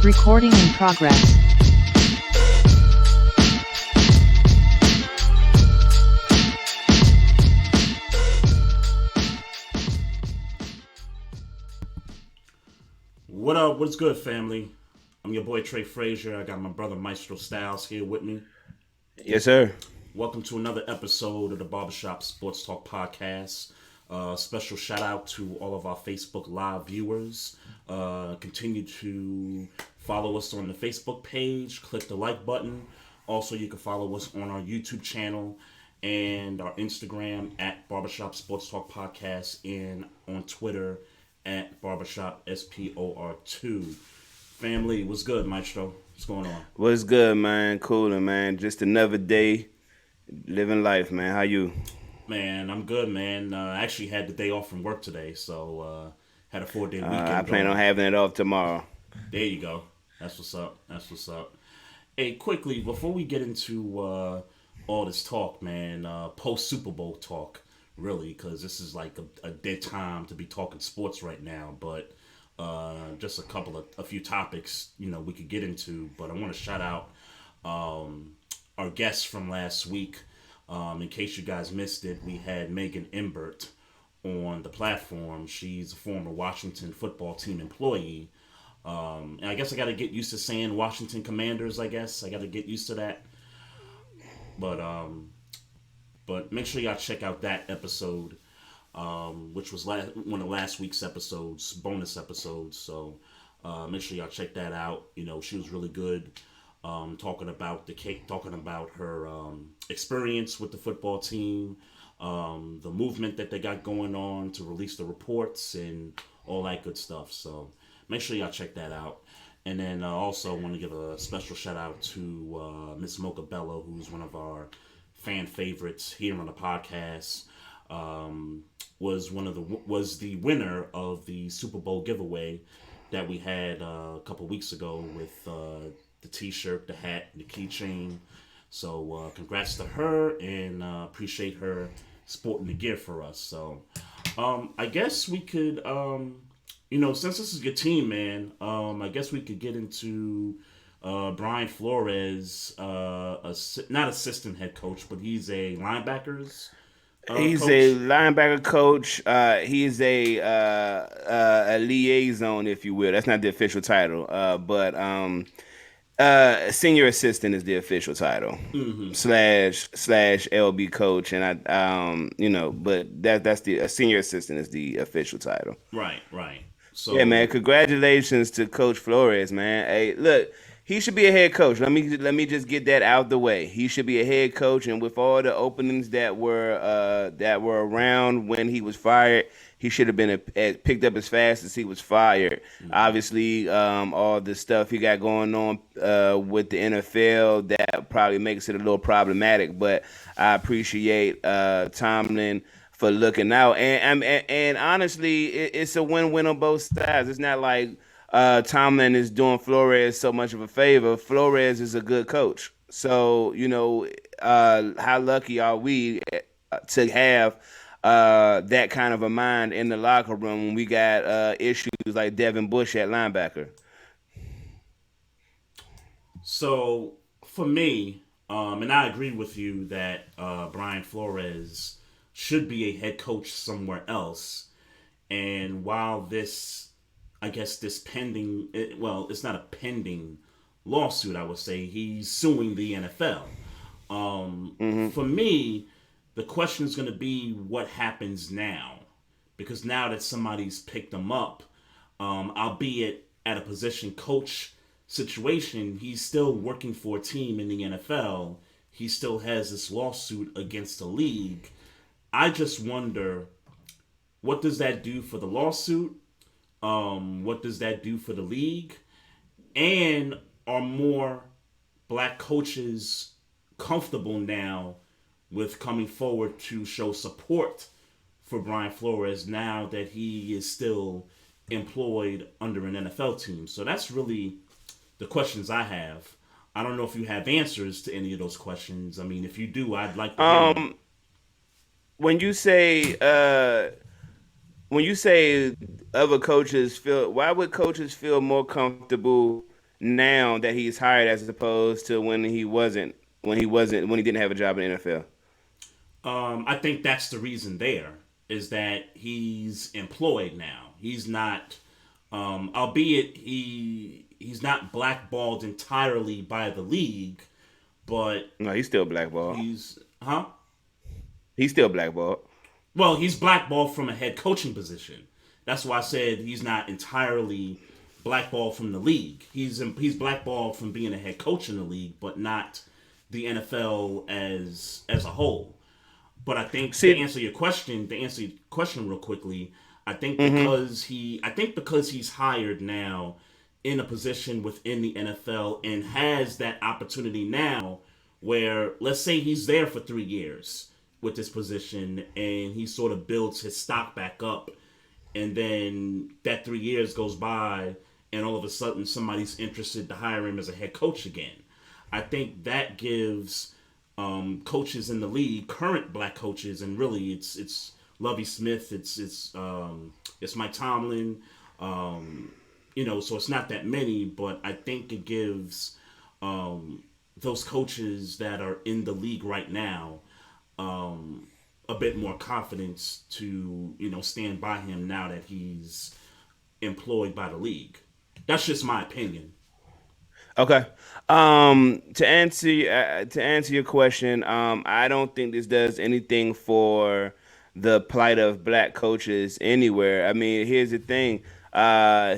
Recording in progress. What up? What's good, family? I'm your boy Trey Fraser. I got my brother Maestro Styles here with me. Yes, sir. Welcome to another episode of the Barbershop Sports Talk Podcast. Special shout out to all of our Facebook Live viewers. Continue to follow us on the Facebook page. Click the like button. Also, you can follow us on our YouTube channel and our Instagram at Barbershop Sports Talk Podcast and on Twitter at Barbershop SPOR2. Family, what's good, Maestro? What's going on? What's good, man? Coolin', man. Just another day living life, man. How you? Man, I'm good, man. I actually had the day off from work today, so had a 4-day weekend. I plan on having it off tomorrow. There you go. That's what's up. That's what's up. Hey, quickly, before we get into all this talk, man, post Super Bowl talk, really, because this is like a dead time to be talking sports right now, but just a few topics, we could get into, but I want to shout out our guests from last week. In case you guys missed it, we had Megan Embert on the platform. She's a former Washington football team employee. And I guess I got to get used to saying Washington Commanders, I guess. I got to get used to that. But make sure y'all check out that episode, which was one of last week's episodes, bonus episodes. So make sure y'all check that out. She was really good. Talking about her experience with the football team, the movement that they got going on to release the reports and all that good stuff. So make sure y'all check that out. And then also want to give a special shout out to Miss Mocha Bello, who's one of our fan favorites here on the podcast. Was the winner of the Super Bowl giveaway that we had a couple weeks ago with the t-shirt, the hat, and the keychain. So congrats to her, and appreciate her sporting the gear for us. So I guess we could, since this is your team, man, I guess we could get into Brian Flores, not assistant head coach, but he's a linebackers He's coach. a linebacker coach. He is a liaison, if you will. That's not the official title, but senior assistant is the official title. Mm-hmm. slash LB coach, and but that's the senior assistant is the official title. Right. So Yeah, man. Congratulations to Coach Flores, man. Hey, look, he should be a head coach. Let me just get that out the way. He should be a head coach, and with all the openings that were around when he was fired, he should have been picked up as fast as he was fired. Mm-hmm. Obviously, all the stuff he got going on with the NFL, that probably makes it a little problematic. But I appreciate Tomlin for looking out, and honestly, it's a win-win on both sides. It's not like Tomlin is doing Flores so much of a favor. Flores is a good coach, so how lucky are we to have that kind of a mind in the locker room when we got issues like Devin Bush at linebacker. So for me, and I agree with you that Brian Flores should be a head coach somewhere else. And while this pending, it's not a pending lawsuit, I would say he's suing the NFL. For me, the question is going to be what happens now, because now that somebody's picked him up, albeit at a position coach situation, he's still working for a team in the NFL. He still has this lawsuit against the league. I just wonder, what does that do for the lawsuit? What does that do for the league? And are more black coaches comfortable now with coming forward to show support for Brian Flores now that he is still employed under an NFL team? So that's really the questions I have. I don't know if you have answers to any of those questions. I mean, if you do, I'd like to hear them. When you say other coaches feel, why would coaches feel more comfortable now that he's hired as opposed to when he didn't have a job in the NFL? I think that's the reason there is that he's employed now. He's not, albeit he's not blackballed entirely by the league, but No, he's still blackballed. He's still blackballed. Well, he's blackballed from a head coaching position. That's why I said he's not entirely blackballed from the league. He's blackballed from being a head coach in the league, but not the NFL as a whole. But I think to answer your question real quickly, I think because he's hired now in a position within the NFL and has that opportunity now where, let's say he's there for 3 years with this position and he sort of builds his stock back up, and then that 3 years goes by and all of a sudden somebody's interested to hire him as a head coach again. I think that gives coaches in the league, current black coaches, and really it's Lovie Smith, it's Mike Tomlin, so it's not that many, but I think it gives those coaches that are in the league right now a bit more confidence to stand by him now that he's employed by the league. That's just my opinion. Okay. To answer your question, I don't think this does anything for the plight of black coaches anywhere. I mean, here's the thing.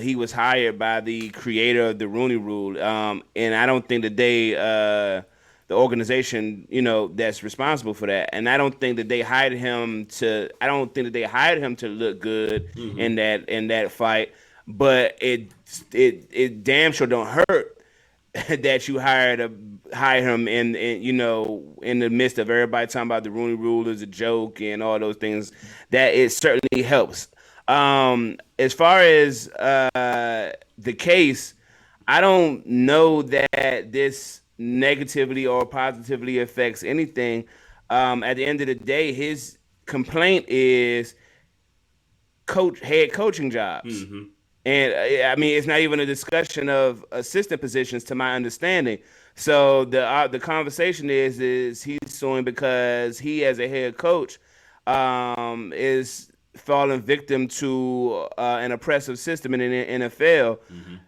He was hired by the creator of the Rooney Rule, and I don't think that the organization, that's responsible for that, and I don't think that they hired him to. I don't think that they hired him to look good in that fight. But it damn sure don't hurt that you hire him in the midst of everybody talking about the Rooney Rule is a joke and all those things. That it certainly helps. As far as the case, I don't know that this negatively or positively affects anything. At the end of the day, his complaint is head coaching jobs. And I mean, it's not even a discussion of assistant positions, to my understanding. So the conversation is he's suing because he, as a head coach, is falling victim to an oppressive system in the NFL,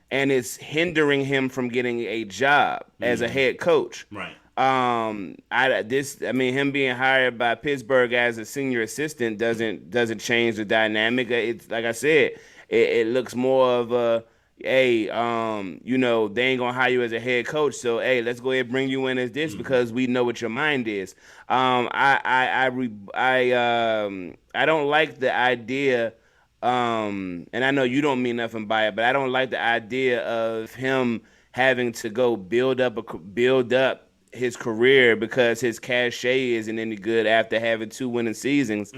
and it's hindering him from getting a job as a head coach. Right. Him being hired by Pittsburgh as a senior assistant doesn't change the dynamic. It's like I said. It looks more of a, hey, they ain't gonna hire you as a head coach, so hey, let's go ahead and bring you in as this because we know what your mind is. I don't like the idea, and I know you don't mean nothing by it, but I don't like the idea of him having to go build up his career because his cachet isn't any good after having 2 winning seasons.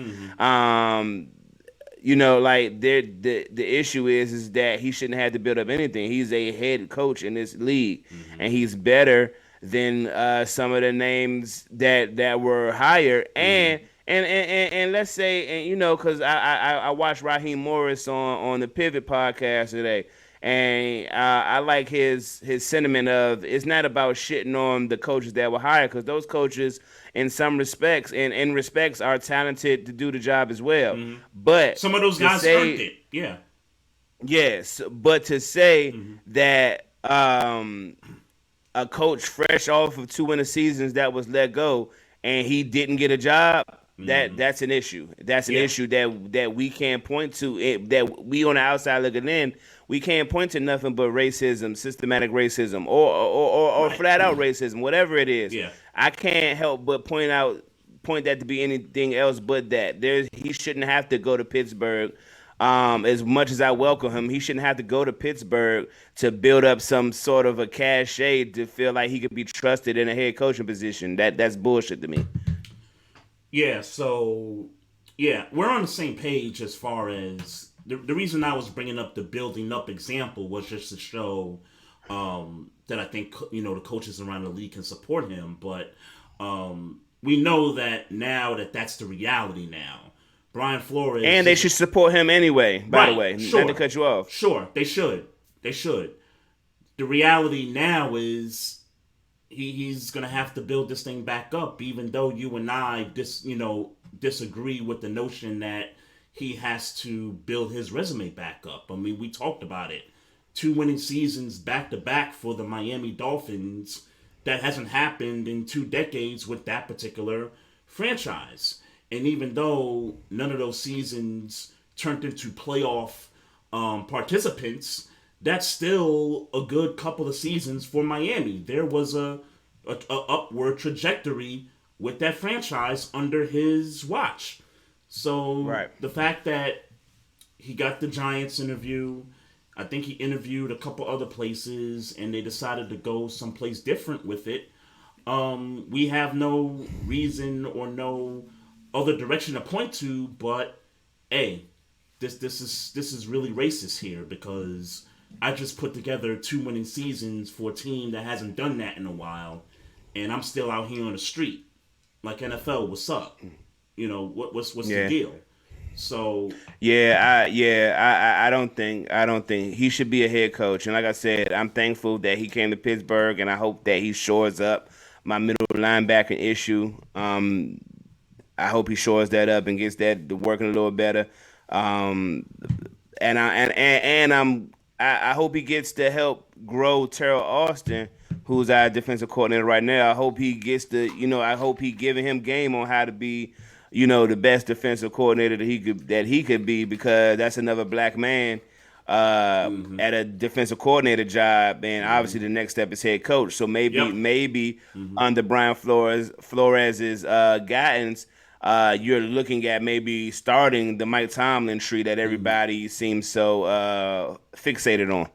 The issue is that he shouldn't have to build up anything. He's a head coach in this league, and he's better than some of the names that were hired. And let's say, because I watched Raheem Morris on the Pivot podcast today, and I like his sentiment of it's not about shitting on the coaches that were hired, because those coaches, in some respects, and in respects, are talented to do the job as well. But some of those guys earned it. Yeah. Yes, but to say that a coach fresh off of 2 winning seasons that was let go and he didn't get a job, that's an issue. That's an issue that we can't point to. That we on the outside looking in, we can't point to nothing but racism, systematic racism, or flat out racism, whatever it is. Yeah. I can't help but point that to be anything else but that. He shouldn't have to go to Pittsburgh. As much as I welcome him, he shouldn't have to go to Pittsburgh to build up some sort of a cachet to feel like he could be trusted in a head coaching position. That's bullshit to me. Yeah, so, we're on the same page as far as the reason I was bringing up the building up example was just to show that I think, the coaches around the league can support him. But we know that now that's the reality now. Brian Flores. And they should support him anyway, by the way. Sure. Not to cut you off. Sure, they should. the reality now is he's gonna have to build this thing back up, even though you and I disagree with the notion that he has to build his resume back up. I mean, we talked about it. 2 winning seasons back to back for the Miami Dolphins. That hasn't happened in 2 decades with that particular franchise. And even though none of those seasons turned into playoff participants, that's still a good couple of seasons for Miami. There was a upward trajectory with that franchise under his watch. So Right. the fact that he got the Giants interview, I think he interviewed a couple other places, and they decided to go someplace different with it. We have no reason or no other direction to point to, but hey, this is really racist here because I just put together 2 winning seasons for a team that hasn't done that in a while, and I'm still out here on the street. Like, NFL, what's up? What's the deal? So I don't think he should be a head coach. And like I said, I'm thankful that he came to Pittsburgh, and I hope that he shores up my middle linebacker issue. I hope he shores that up and gets that working a little better. I hope he gets to help grow Terrell Austin, who's our defensive coordinator right now. I hope he gets to, I hope he giving him game on how to be, the best defensive coordinator that he could be, because that's another black man at a defensive coordinator job, and obviously the next step is head coach. So maybe under Brian Flores's guidance, you're looking at maybe starting the Mike Tomlin tree that everybody seems so fixated on.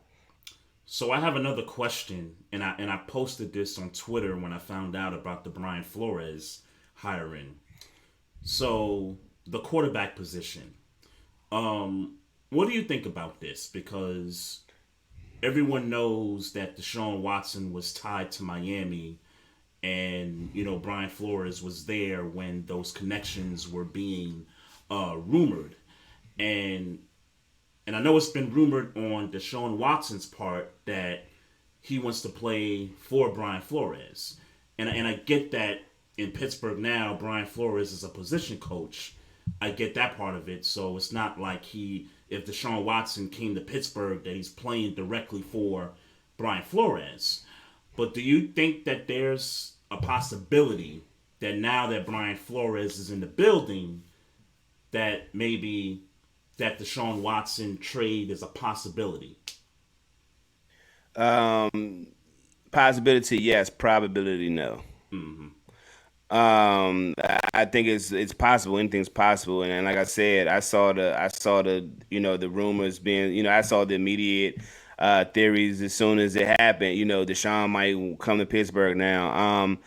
So I have another question, and I posted this on Twitter when I found out about the Brian Flores hiring. So the quarterback position. What do you think about this? Because everyone knows that Deshaun Watson was tied to Miami, and Brian Flores was there when those connections were being rumored, and I know it's been rumored on Deshaun Watson's part that he wants to play for Brian Flores, and I get that in Pittsburgh now Brian Flores is a position coach. I get that part of it, so it's not like if Deshaun Watson came to Pittsburgh that he's playing directly for Brian Flores. But do you think that there's a possibility that now that Brian Flores is in the building, that maybe that Deshaun Watson trade is a possibility? Possibility, yes. Probability, no. I think it's possible. Anything's possible, and like I said, I saw the the rumors being, I saw the immediate theories as soon as it happened. Deshaun might come to Pittsburgh now.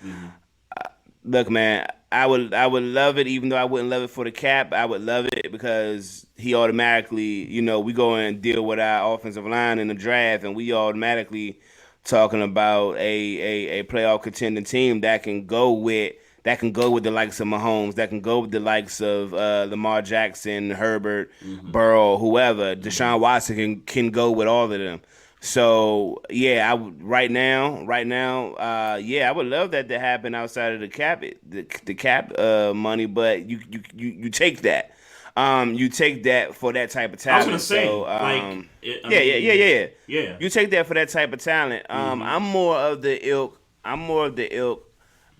Look, man, I would love it, even though I wouldn't love it for the cap. I would love it because he automatically, we go and deal with our offensive line in the draft, and we automatically talking about a playoff contending team that can go with the likes of Mahomes, that can go with the likes of Lamar Jackson, Herbert, Burrow, whoever. Deshaun Watson can go with all of them. So yeah, right now, I would love that to happen outside of the cap money, but you take that. You take that for that type of talent. I was gonna say, Yeah. You take that for that type of talent. I'm more of the ilk.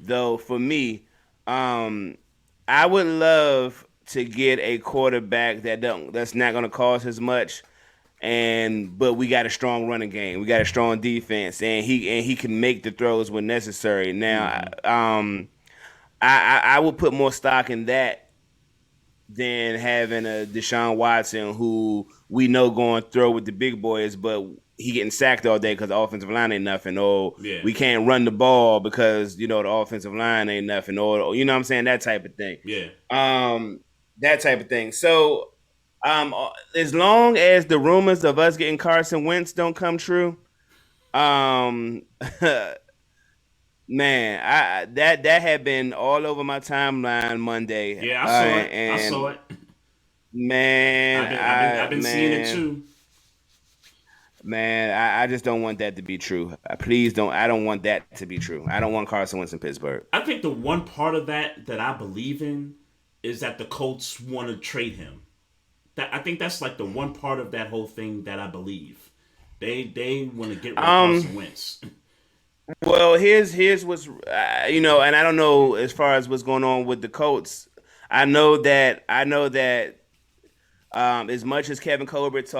Though, for me, I would love to get a quarterback that's not going to cost as much, but we got a strong running game, we got a strong defense, and he can make the throws when necessary. Now, I would put more stock in that than having a Deshaun Watson who we know going to throw with the big boys, but he getting sacked all day because the offensive line ain't nothing, or we can't run the ball because the offensive line ain't nothing, or what I'm saying, that type of thing. That type of thing. So as long as the rumors of us getting Carson Wentz don't come true, man, that had been all over my timeline Monday. Yeah, I saw it. I saw it. Man, I've been seeing it too. Man, I just don't want that to be true. Please don't. I don't want that to be true. I don't want Carson Wentz in Pittsburgh. I think the one part of that I believe in is that the Colts want to trade him. That I think that's like the one part of that whole thing that I believe. They want to get rid of Carson Wentz. Well, here's what's and I don't know as far as what's going on with the Colts. I know that as much as Kevin Colbert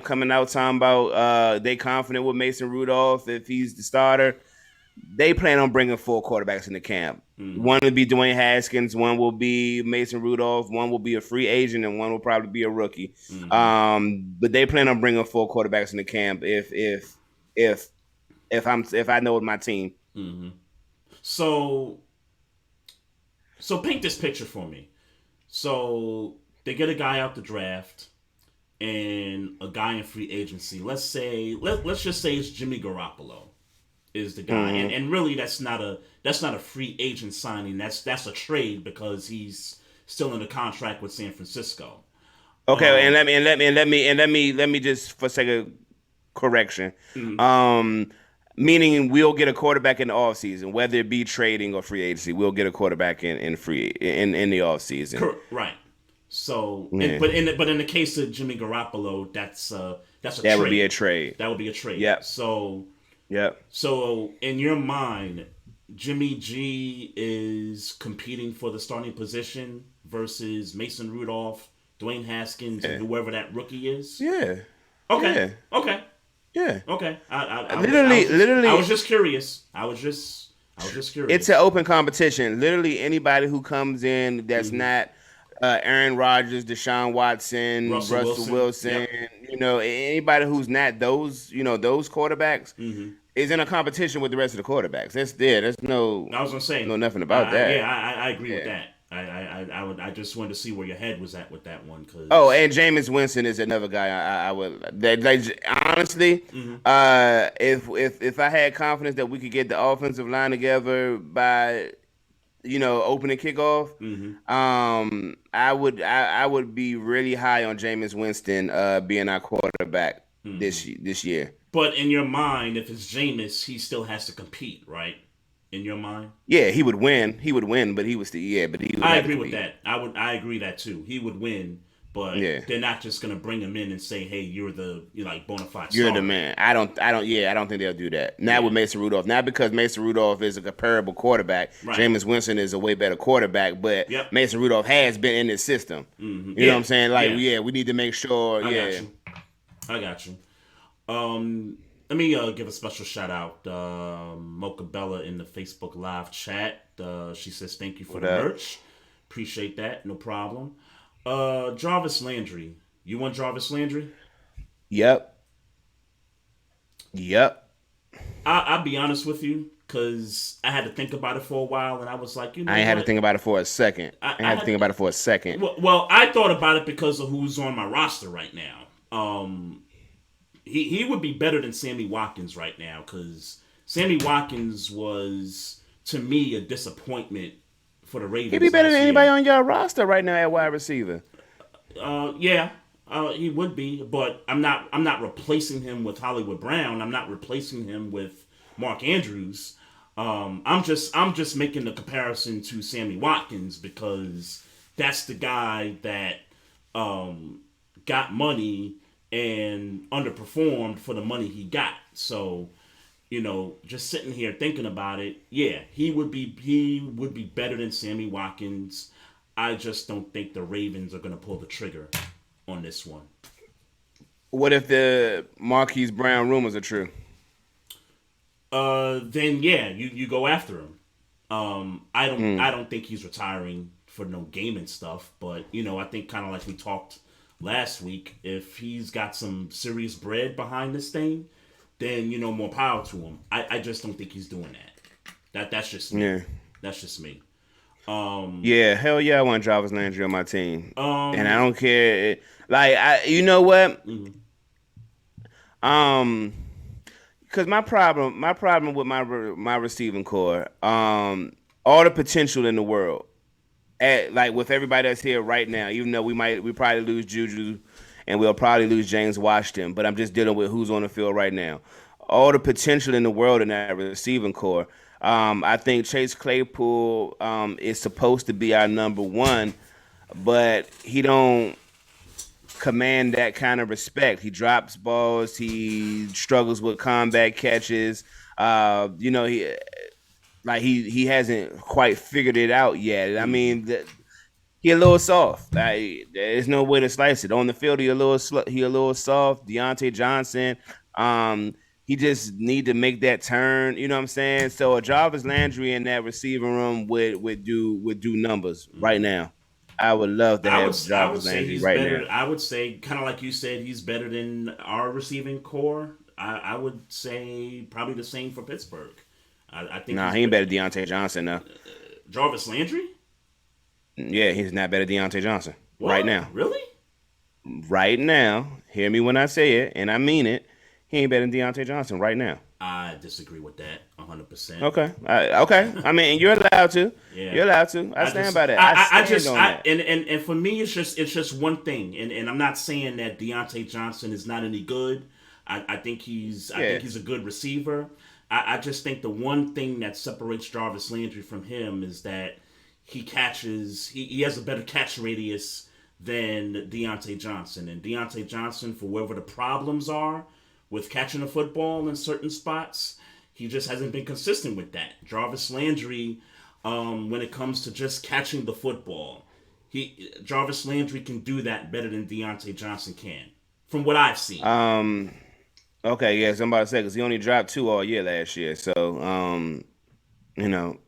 coming out talking about they confident with Mason Rudolph if he's the starter, they plan on bringing 4 quarterbacks in the camp. One will be Dwayne Haskins, one will be Mason Rudolph, one will be a free agent, and one will probably be a rookie. But they plan on bringing 4 quarterbacks in the camp if I know my team. So paint this picture for me. So they get a guy out the draft and a guy in free agency. Let's just say it's Jimmy Garoppolo is the guy, and really that's not a free agent signing. That's a trade because he's still in a contract with San Francisco. Okay, and let me just for sake of correction. Meaning we'll get a quarterback in the offseason, whether it be trading or free agency. We'll get a quarterback in the offseason. Right. So, but in the case of Jimmy Garoppolo, that's a trade. That would be a trade. That would be a trade. Yep. So in your mind, Jimmy G is competing for the starting position versus Mason Rudolph, Dwayne Haskins, and whoever that rookie is. Yeah. Okay. Yeah. Okay. Yeah. Okay. I was just curious. I was just curious. It's an open competition. Literally anybody who comes in that's not Aaron Rodgers, Deshaun Watson, Russell Wilson, anybody who's not those quarterbacks is in a competition with the rest of the quarterbacks. There's no. I was gonna say nothing about that. Yeah, I agree with that. I just wanted to see where your head was at with that one. And Jameis Winston is another guy I would honestly, if I had confidence that we could get the offensive line together by opening kickoff, I would be really high on Jameis Winston being our quarterback this year. But in your mind, if it's Jameis, he still has to compete, right? In your mind, yeah, he would win. He would win, but he was still but he would. I agree with that. I agree that too. He would win, but they're not just gonna bring him in and say, "Hey, you're like bona fide you're star." the man." I don't think they'll do that. Not with Mason Rudolph. Not because Mason Rudolph is a comparable quarterback. Right. Jameis Winston is a way better quarterback, but Mason Rudolph has been in this system. You know what I'm saying? Like, we need to make sure. I got you. Let me give a special shout out Mocha Bella in the Facebook Live chat. She says thank you for the merch. Appreciate that. No problem. Jarvis Landry. You want Jarvis Landry? Yep. I'll be honest with you because I had to think about it for a while and I was like, I ain't had to think about it for a second. I had to think about it for a second. Well, I thought about it because of who's on my roster right now. He would be better than Sammy Watkins right now because Sammy Watkins was, to me, a disappointment for the Ravens. He'd be better than anybody on your roster right now at wide receiver. He would be, but I'm not replacing him with Hollywood Brown. I'm not replacing him with Mark Andrews. I'm just making the comparison to Sammy Watkins because that's the guy that got money and underperformed for the money he got. So, just sitting here thinking about it, he would be better than Sammy Watkins. I just don't think the Ravens are going to pull the trigger on this one. What if the Marquise Brown rumors are true? Then you go after him. I don't think he's retiring for no gaming stuff, but I think kind of like we talked last week, if he's got some serious bread behind this thing, then more power to him. I just don't think he's doing that. That's just me. That's just me. Hell yeah, I want Jarvis Landry on my team, and I don't care. You know what? Because my problem with my receiving core, all the potential in the world. With everybody that's here right now, even though we probably lose Juju and we'll probably lose James Washington. But I'm just dealing with who's on the field right now. All the potential in the world in that receiving core. I think Chase Claypool is supposed to be our number one, but he don't command that kind of respect. He drops balls. He struggles with combat catches. He hasn't quite figured it out yet. I mean, he a little soft. There's no way to slice it. On the field, he a little soft. Deontay Johnson, he just need to make that turn. You know what I'm saying? So a Jarvis Landry in that receiving room would do numbers right now. I would love to have Jarvis Landry right now. I would say, kind of like you said, he's better than our receiving core. I would say probably the same for Pittsburgh. I think he ain't better than Deontay Johnson though. Jarvis Landry? Yeah, he's not better than Deontay Johnson right now. Really? Right now, hear me when I say it, and I mean it. He ain't better than Deontay Johnson right now. I disagree with that 100%. Okay. Okay. I mean, you're allowed to. Yeah. You're allowed to. I stand by that. I stand on that. And for me, it's just one thing. And I'm not saying that Deontay Johnson is not any good. I think he's a good receiver. I just think the one thing that separates Jarvis Landry from him is that he has a better catch radius than Deontay Johnson. And Deontay Johnson, for wherever the problems are with catching the football in certain spots, he just hasn't been consistent with that. Jarvis Landry, when it comes to just catching the football, Jarvis Landry can do that better than Deontay Johnson can, from what I've seen. Okay, yes, I'm about to say, because he only dropped 2 all year last year, so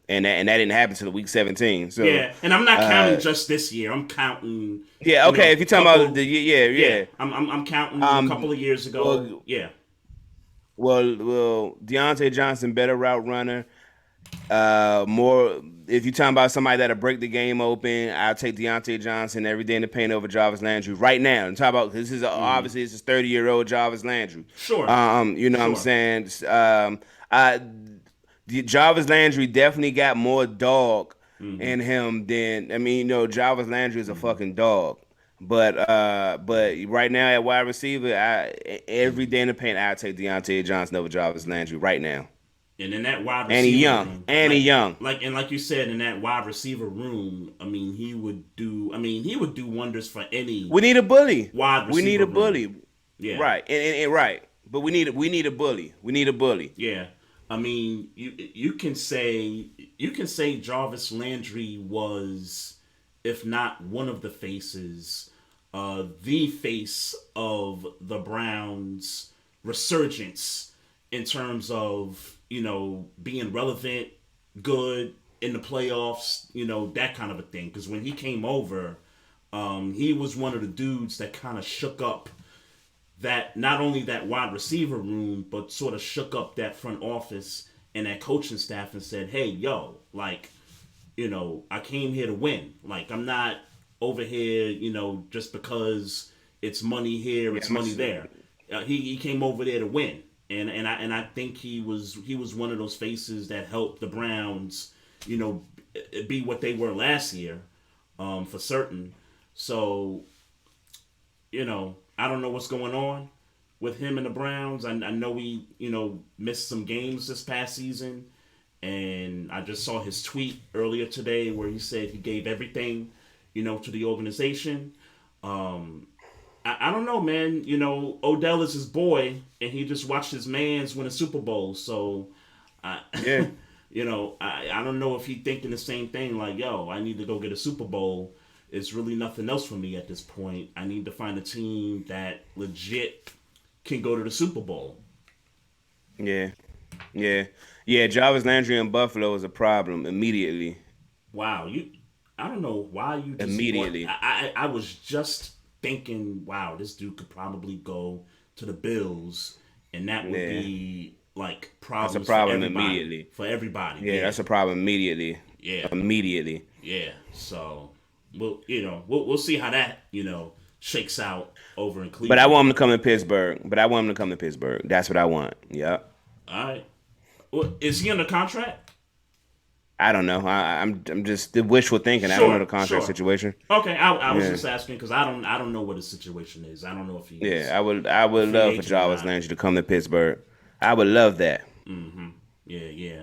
and that didn't happen till week 17. So yeah, and I'm not counting just this year. I'm counting. Yeah, okay. If you're talking about the yeah. I'm counting a couple of years ago. Well, yeah. Well, Deontay Johnson, better route runner. More. If you're talking about somebody that'll break the game open, I'll take Deontay Johnson every day in the paint over Jarvis Landry right now. I'm talking about obviously this is 30-year-old Jarvis Landry. Sure. You know what I'm saying. Jarvis Landry definitely got more dog in him than Jarvis Landry is a fucking dog. But right now at wide receiver, every day in the paint, I'll take Deontay Johnson over Jarvis Landry right now. And in that wide receiver and he young. Room, and he young. Like you said, in that wide receiver room, he would do wonders for any. We need a bully. Wide receiver. We need a bully. Room. Yeah. Right. And right. But we need a bully. We need a bully. Yeah. You can say Jarvis Landry was, if not one of the faces, the face of the Browns' resurgence in terms of, being relevant, good in the playoffs, that kind of a thing. Because when he came over, he was one of the dudes that kind of shook up that, not only that wide receiver room, but sort of shook up that front office and that coaching staff and said, hey, yo, I came here to win. I'm not over here, just because it's money here, it's money there. He came over there to win. And I think he was one of those faces that helped the Browns, be what they were last year, for certain. So, I don't know what's going on with him and the Browns. I know he, missed some games this past season, and I just saw his tweet earlier today where he said he gave everything, to the organization. I don't know, man. Odell is his boy, and he just watched his mans win a Super Bowl. So, yeah. I don't know if he's thinking the same thing. Like, yo, I need to go get a Super Bowl. It's really nothing else for me at this point. I need to find a team that legit can go to the Super Bowl. Yeah. Jarvis Landry in Buffalo is a problem immediately. Wow, I don't know why you just immediately. I was just thinking, wow, this dude could probably go to the Bills, and that would be problems. That's a problem immediately for everybody. Yeah, that's a problem immediately. Yeah, immediately. Yeah, so we'll see how that shakes out over in Cleveland. But I want him to come to Pittsburgh. That's what I want. Yep. All right. Well, is he under contract? I don't know. I'm just the wishful thinking. I don't know the Sure, contract sure. situation. Okay, I was Yeah, just asking because I don't know what his situation is. I don't know if yeah. he's I a would free love for agent or Jarvis not. Landry to come to Pittsburgh. I would love that. Yeah, yeah.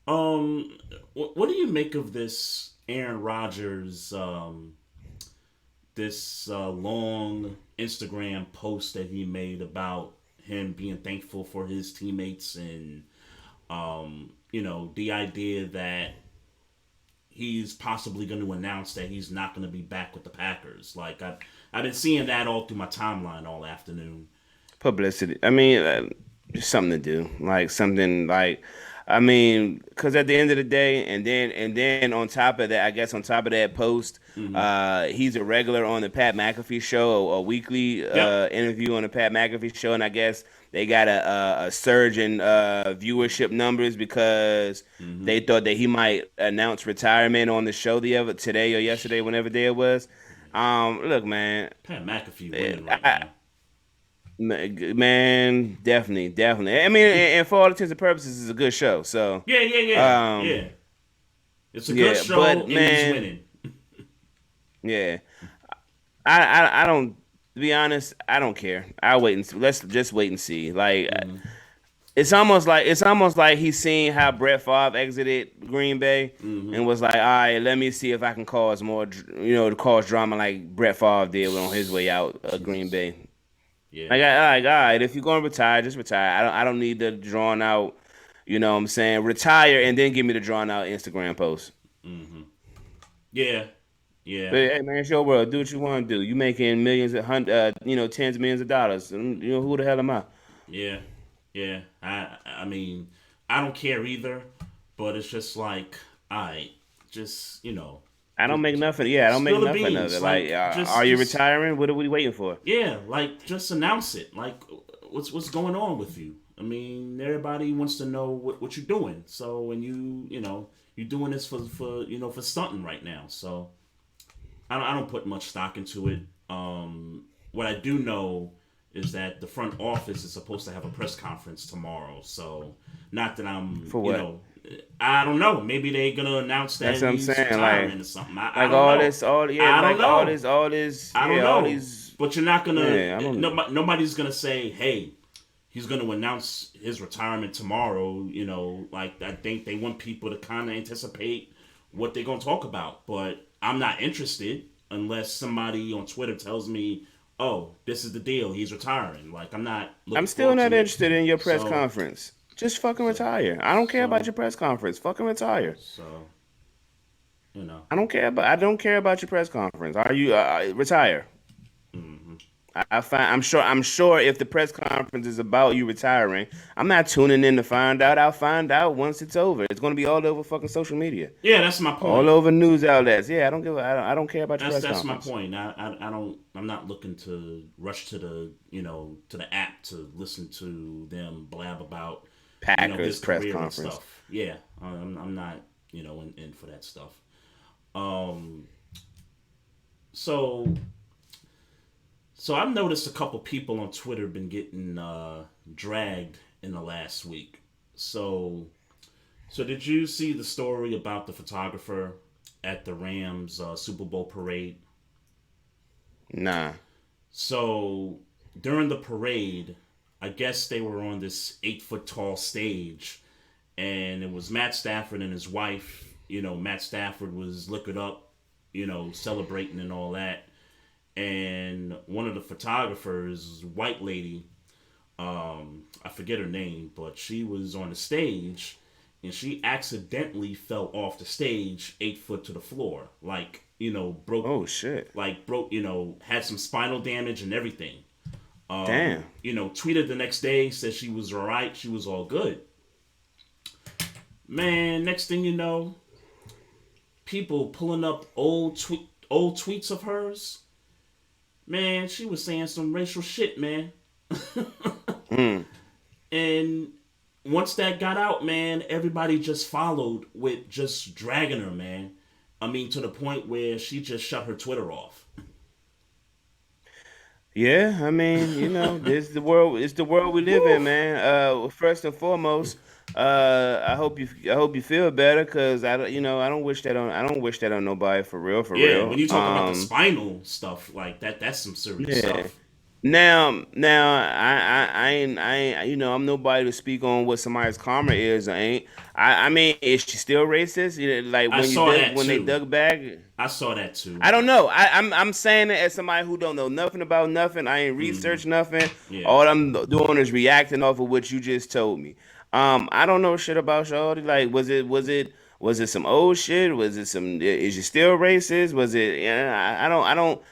Um, what do you make of this Aaron Rodgers this long Instagram post that he made about him being thankful for his teammates and the idea that he's possibly going to announce that he's not going to be back with the Packers. Like I've been seeing that all through my timeline all afternoon. Publicity. I mean, just something to do, like something like, I mean, because at the end of the day, and then on top of that, I guess on top of that post, Mm-hmm. he's a regular on the Pat McAfee show, a weekly Yep. interview on the Pat McAfee show, and I guess they got a surge in viewership numbers because Mm-hmm. they thought that he might announce retirement on the show the other today or yesterday, whenever day it was. Look, man. Pat McAfee winning right I, now. Man, definitely, definitely. I mean, and for all intents and purposes, it's a good show. So, Yeah, yeah, yeah, um, yeah. It's a good yeah, show, but and he's man, winning. yeah, I don't. To be honest, I don't care. I wait and see. Let's just wait and see. Like, Mm-hmm. it's almost like he's seen how Brett Favre exited Green Bay Mm-hmm. and was like, all right, let me see if I can cause more, to cause drama like Brett Favre did on his way out of Green Bay. Yeah. Like, all right, if you're gonna retire, just retire. I don't need the drawn out, what I'm saying, retire and then give me the drawn out Instagram post. Mm-hmm. Yeah. But Yeah. hey man, it's your world. Do what you want to do. You making millions of tens of millions of dollars. And, who the hell am I? Yeah. Yeah. I mean, I don't care either, but it's just like, I just I don't make just nothing. Yeah, I don't make spill the nothing of beans. it. Like, Like are you just retiring? What are we waiting for? yeah, like just announce it. Like what's going on with you? I mean, everybody wants to know what you're doing. So and you're doing this for stunting right now. So I don't put much stock into it. What I do know is that the front office is supposed to have a press conference tomorrow. So not that For what? I don't know. Maybe they're gonna announce That's that what I'm he's saying. retiring or something. I Like don't all know. this, all yeah, I don't like all know. this, all this, I don't yeah, all know. these. But you're not gonna. Yeah, I don't. Nobody's gonna say, "Hey, he's gonna announce his retirement tomorrow." Like I think they want people to kind of anticipate what they're gonna talk about. But I'm not interested unless somebody on Twitter tells me, "Oh, this is the deal. He's retiring." Like I'm not I'm looking still forward not to it. interested in your press So, conference. Just fucking so, retire. I don't care about so, your press conference. Fucking retire. so, you know. I don't care about your press conference. Are you retire? Hmm. I'm sure if the press conference is about you retiring, I'm not tuning in to find out. I'll find out once it's over. It's going to be all over fucking social media, Yeah, that's my all point. over news outlets. Yeah, I don't care about your press That's my conference. point. I don't. I'm not looking to rush to the app to listen to them blab about Packers his press career and conference. stuff. Yeah, I'm not in for that stuff. Um, so I've noticed a couple people on Twitter been getting dragged in the last week. So did you see the story about the photographer at the Rams Super Bowl parade? Nah. So during the parade, I guess they were on this 8 foot tall stage, and it was Matt Stafford and his wife. Matt Stafford was liquored up, celebrating and all that. And one of the photographers, white lady, I forget her name, but she was on the stage, and she accidentally fell off the stage 8 foot to the floor, like broke, Oh shit. had some spinal damage and everything. Damn. Tweeted the next day, said she was all right, she was all good. Man, next thing you know, people pulling up old tweets of hers. Man, she was saying some racial shit, man. Mm. And once that got out, man, everybody just followed with just dragging her, man. I mean, to the point where she just shut her Twitter off. Yeah, I mean, this is the world. It's the world we live Woo! in, man. First and foremost, I hope you feel better, cause I don't wish that on nobody, for real, for Yeah, real. when you talk about the spinal stuff like that, that's some serious Yeah. stuff. Now, I'm nobody to speak on what somebody's karma is or ain't. I mean, is she still racist? Like I saw that when they too. dug back. I saw that I too. don't know. I'm saying it as somebody who don't know nothing about nothing. I ain't Hmm. researched nothing. Yeah. All I'm doing is reacting off of what you just told me. I don't know shit about Shawty. Like, was it some old shit? Was it some? Is you still racist? Was it? Yeah, I don't.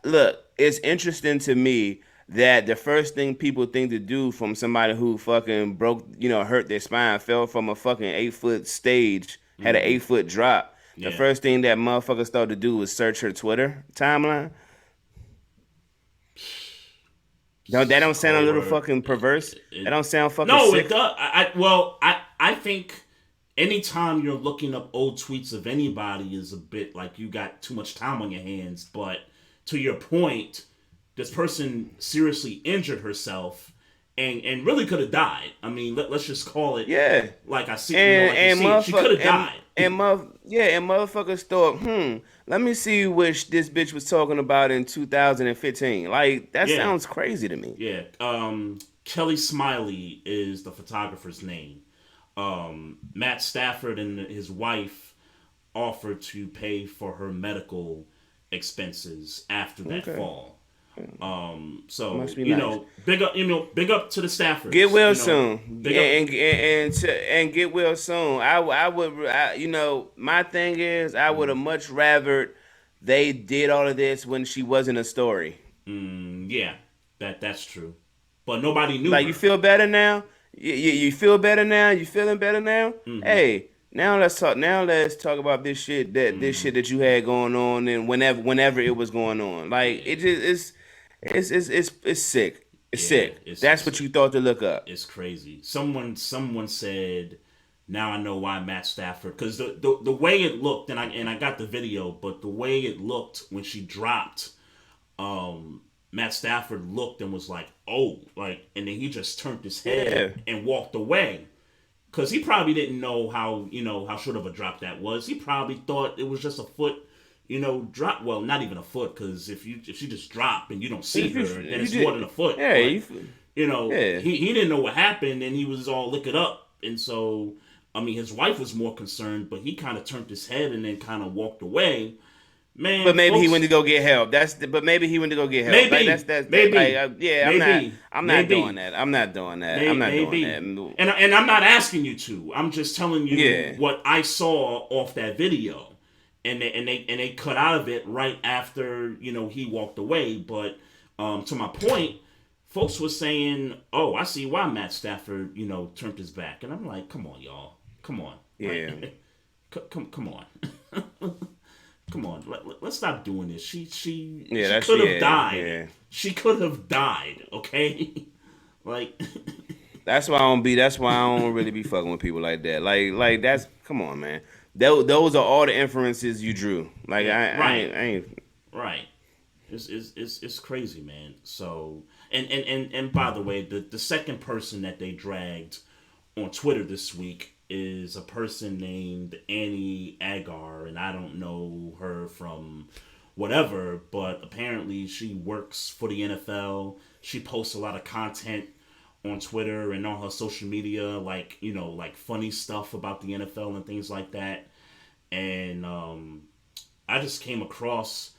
Look, it's interesting to me that the first thing people think to do from somebody who fucking broke, hurt their spine, fell from a fucking 8 foot stage, had an Hmm. 8 foot drop. The Yeah. first thing that motherfucker started to do was search her Twitter timeline. That don't sound a little Cold. fucking perverse. That don't sound fucking No, it sick. does. I think anytime you're looking up old tweets of anybody is a bit like you got too much time on your hands. But to your point, this person seriously injured herself and really could have died. I mean, let's just call it Yeah. like I see, like you And see it. She could motherfucker have died. and motherfuckers thought, let me see which this bitch was talking about in 2015. Like, that Yeah, sounds crazy to me. yeah. Kelly Smiley is the photographer's name. Matt Stafford and his wife offered to pay for her medical expenses after that Okay. fall. So Must be nice. big up to the Get Staffords. well soon, Big up. and get well soon. My thing is, I would have much rather they did all of this when she wasn't a story. Yeah, that's true. But nobody knew Like, you her. feel better now. You feel better now. You feeling better now. Hey, now let's talk. Now let's talk about this shit that you had going on, and whenever it was going on. Like, Yeah, it just it's sick. It's yeah. sick. It's That's it's what you thought to look up. it's crazy. Someone said, "Now I know why Matt Stafford." Because the way it looked, and I got the video, but the way it looked when she dropped, Matt Stafford looked and was like, "Oh," like, and then he just turned his head Yeah. and walked away. Because he probably didn't know how short of a drop that was. He probably thought it was just a foot, drop. Well, not even a foot, because if she just drop and you don't see If her, you, then you it's more than did, a foot. yeah, But you, yeah. he didn't know what happened, and he was all liquored up, and so I mean, his wife was more concerned, but he kind of turned his head and then kind of walked away. Man, But maybe he went folks, to go get help. But maybe he went to go get help. Like, maybe, like, maybe, yeah. maybe, I'm not doing maybe. that. I'm not doing that. I'm not doing Maybe. that. And I'm not asking you to. I'm just telling you Yeah. what I saw off that video. And they cut out of it right after, he walked away. But to my point, folks were saying, "Oh, I see why Matt Stafford, turned his back." And I'm like, "Come on, y'all. Come on." Yeah. Like, come on. Come on, let's stop doing this. Yeah. She That's could have yeah. died. Yeah. She could have died. Okay, like That's why I don't really be fucking with people like that. Like that's come on, man. Those are all the inferences you drew. Like, yeah, right, I ain't. right. It's crazy, man. So and by the way, the second person that they dragged on Twitter this week is a person named Annie Agar, and I don't know her from whatever, but apparently she works for the NFL. She posts a lot of content on Twitter and on her social media, like like funny stuff about the NFL and things like that. And I just came across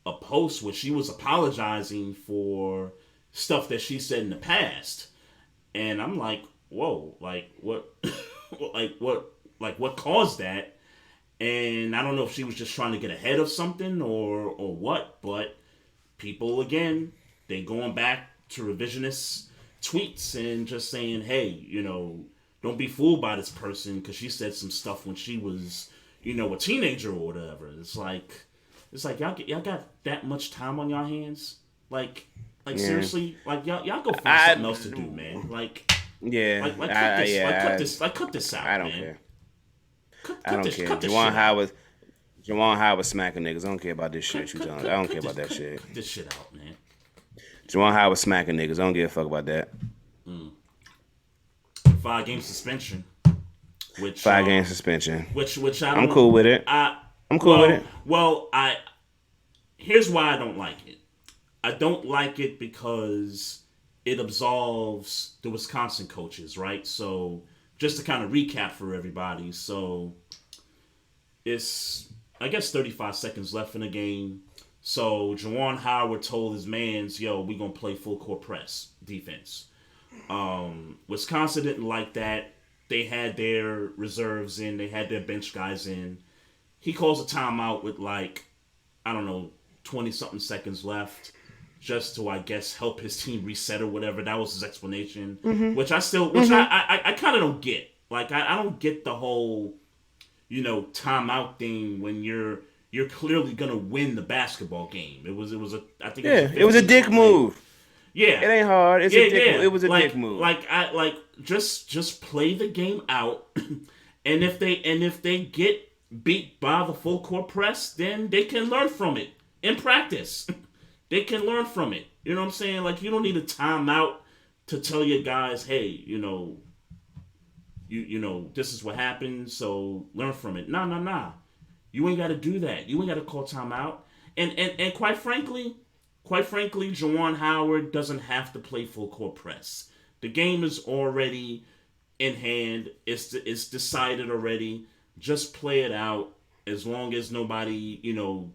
a post where she was apologizing for stuff that she said in the past, and I'm like, whoa, like what, what caused that? And I don't know if she was just trying to get ahead of something or what, but people again, they going back to revisionist tweets and just saying, hey, don't be fooled by this person because she said some stuff when she was, a teenager or whatever. It's like y'all got that much time on y'all hands, like Yeah. seriously, like y'all go find I something else to do, man. yeah. Cut this, Yeah. cut this out, I don't man. care. Cut, I cut don't this, care. cut this shit out. Jawan Howard smacking niggas. I don't care about this shit. I don't care about that cut, shit. cut this shit out, man. Jawan Howard smacking niggas. I don't give a fuck about that. 5-game suspension. Which 5-game suspension. Which I don't, I'm cool with it. I'm cool with it. Well, here's why I don't like it. I don't like it because it absolves the Wisconsin coaches, right? So just to kind of recap for everybody, so it's, I guess, 35 seconds left in the game. So Juwan Howard told his mans, yo, we going to play full court press defense. Wisconsin didn't like that. They had their reserves in. They had their bench guys in. He calls a timeout with 20-something seconds left just to, I guess, help his team reset or whatever. That was his explanation, which I kind of don't get. Like, I don't get the whole, timeout thing when you're clearly gonna win the basketball game. It was a dick move. Yeah, it ain't hard. It was a dick move. Just play the game out, and if they get beat by the full court press, then they can learn from it in practice. They can learn from it. You know what I'm saying? Like, you don't need a timeout to tell your guys, hey, you know, this is what happened, so learn from it. Nah. You ain't got to do that. You ain't got to call timeout. And quite frankly, Juwan Howard doesn't have to play full court press. The game is already in hand. It's decided already. Just play it out. As long as nobody,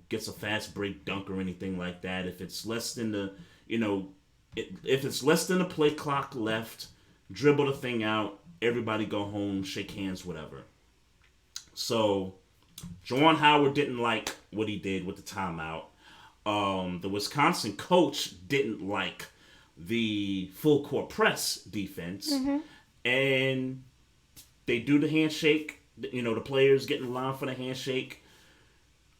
gets a fast break dunk or anything like that. If it's less than the, if it's less than the play clock left, dribble the thing out. Everybody go home, shake hands, whatever. So, Juwan Howard didn't like what he did with the timeout. The Wisconsin coach didn't like the full court press defense. And they do the handshake. The players get in line for the handshake.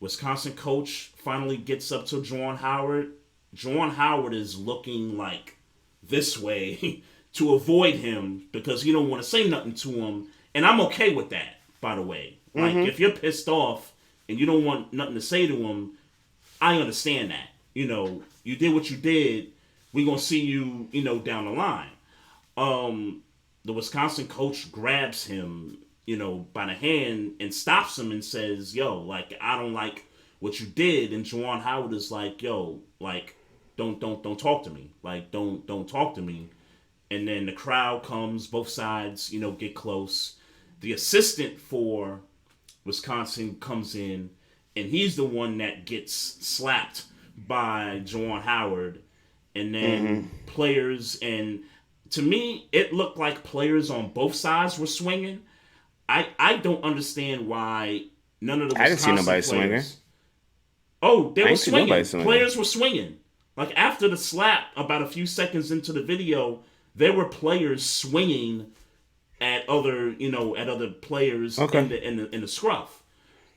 Wisconsin coach finally gets up to Juwan Howard. Juwan Howard is looking like this way to avoid him because he don't want to say nothing to him. And I'm okay with that, by the way. Like, if you're pissed off and you don't want nothing to say to him, I understand that. You did what you did. We're going to see you, down the line. The Wisconsin coach grabs him, by the hand and stops him and says, yo, like, I don't like what you did. And Juwan Howard is like, yo, like, don't talk to me. Like, don't talk to me. And then the crowd comes, both sides, get close. The assistant for Wisconsin comes in, and he's the one that gets slapped by Juwan Howard. And then players, and to me, it looked like players on both sides were swinging. I don't understand why none of the Wisconsin I didn't see nobody players... swinging. Oh, they were swinging. Players were swinging. Like, after the slap, about a few seconds into the video, there were players swinging at other players in the scruff.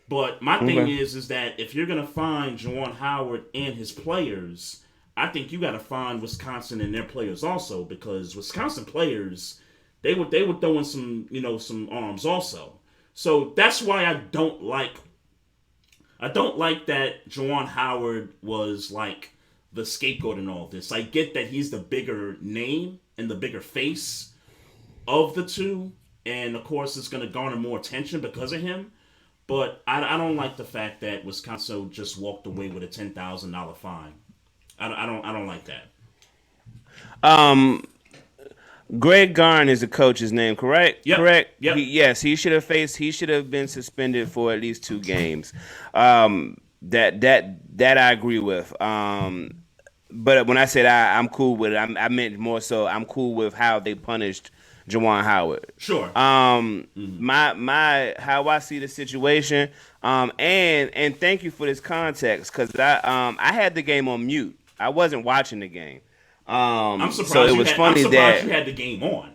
But my thing is that if you're gonna find Juwan Howard and his players, I think you got to find Wisconsin and their players also, because Wisconsin players, they were throwing some arms also. So that's why I don't like that Juwan Howard was like the scapegoat in all this. I get that he's the bigger name and the bigger face of the two, and of course it's going to garner more attention because of him. But I don't like the fact that Wisconsin just walked away with a $10,000 fine. I don't like that. Greg Garn is the coach's name, correct? Yep. Correct. Yep. He should have been suspended for at least 2 games. That I agree with. But when I said I'm cool with it, I meant more so I'm cool with how they punished Juwan Howard. Sure. My how I see the situation. And thank you for this context, because I had the game on mute. I wasn't watching the game. I'm surprised. So it was funny that you had the game on.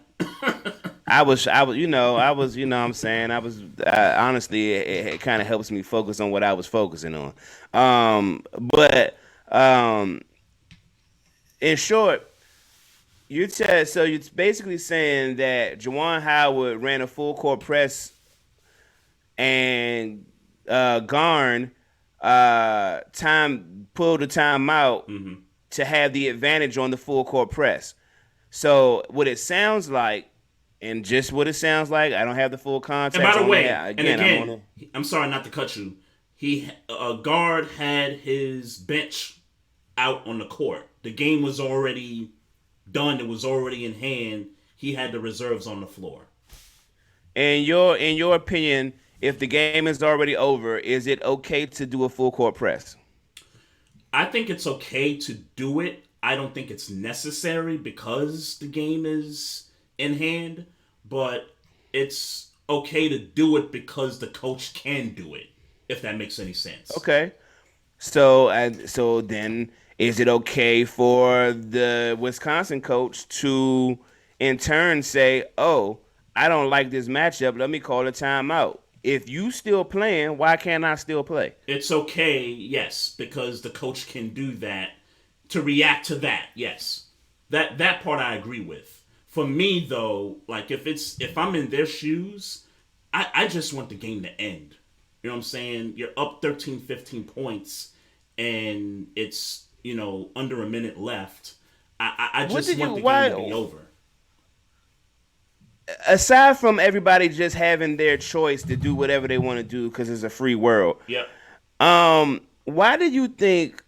I was, I'm saying, honestly, it kind of helps me focus on what I was focusing on. But in short, you're basically saying that Juwan Howard ran a full court press and Garn pulled the timeout to have the advantage on the full court press. So what it sounds like And just what it sounds like, I don't have the full And by context the on way, that. and Again, again, I'm sorry not to cut you. He a guard had his bench out on the court. The game was already done. It was already in hand. He had the reserves on the floor. in your opinion, if the game is already over, is it okay to do a full court press? I think it's okay to do it. I don't think it's necessary because the game is in hand, but it's okay to do it because the coach can do it, if that makes any sense. Okay. So then is it okay for the Wisconsin coach to in turn say, "Oh, I don't like this matchup. Let me call a timeout." If you still playing, why can't I still play? It's okay, yes, because the coach can do that to react to that. Yes. That part I agree with. For me though, like if I'm in their shoes, I just want the game to end. You know what I'm saying? You're up 13, 15 points and it's, under a minute left. I just want the game to be over. Aside from everybody just having their choice to do whatever they want to do because it's a free world, Yep. why do you think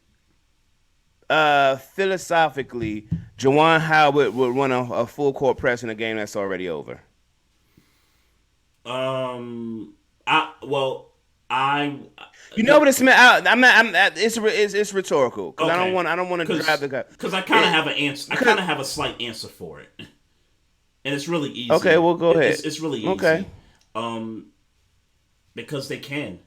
philosophically Juwan Howard would run a full court press in a game that's already over? I You know what it's meant. I'm not. It's rhetorical because okay. I don't want to drive the guy. Because I kind of have an answer. I kind of have a slight answer for it, and it's really easy. Okay, well go ahead. It's really easy. Okay. Because they can.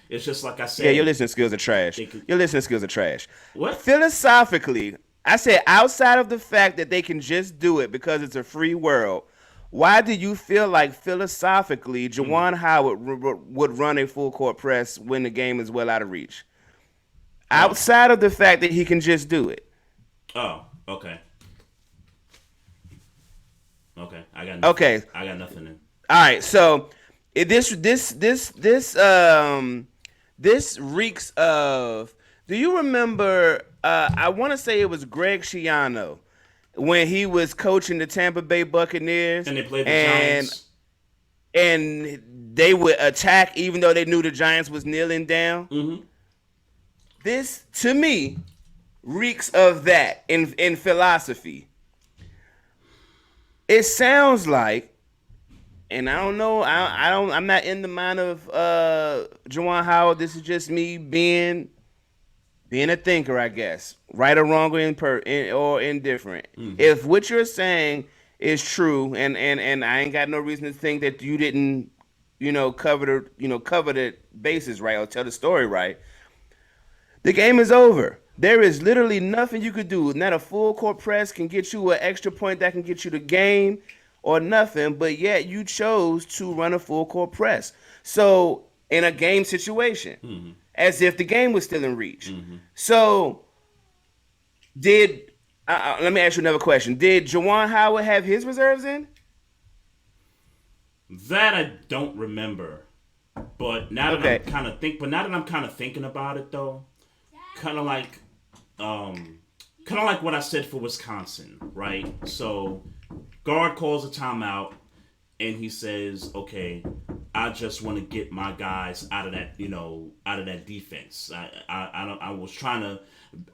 It's just like I said. Yeah, your listening skills are trash. Your listening skills are trash. What? Philosophically, I said outside of the fact that they can just do it because it's a free world. Why do you feel like philosophically Juwan Howard would run a full court press when the game is well out of reach? Outside of the fact that he can just do it. Oh, okay. Okay, I got nothing. Okay. I got nothing in. All right, so this reeks of. Do you remember? I want to say it was Greg Schiano when he was coaching the Tampa Bay Buccaneers, and they played the Giants, and they would attack even though they knew the Giants was kneeling down. Mm-hmm. This to me reeks of that in philosophy. It sounds like. And I don't know. I'm not in the mind of Juwan Howard. This is just me being a thinker, I guess, right or wrong or indifferent. Mm-hmm. If what you're saying is true, and I ain't got no reason to think that you didn't, cover the bases right or tell the story right. The game is over. There is literally nothing you could do. Not a full court press can get you an extra point that can get you the game. Or nothing, but yet you chose to run a full court press. So in a game situation, mm-hmm. as if the game was still in reach. Mm-hmm. So let me ask you another question. Did Juwan Howard have his reserves in? That I don't remember. But now that I'm kind of thinking about it though, kind of like what I said for Wisconsin, right? So guard calls a timeout, and he says, "Okay, I just want to get my guys out of that defense. I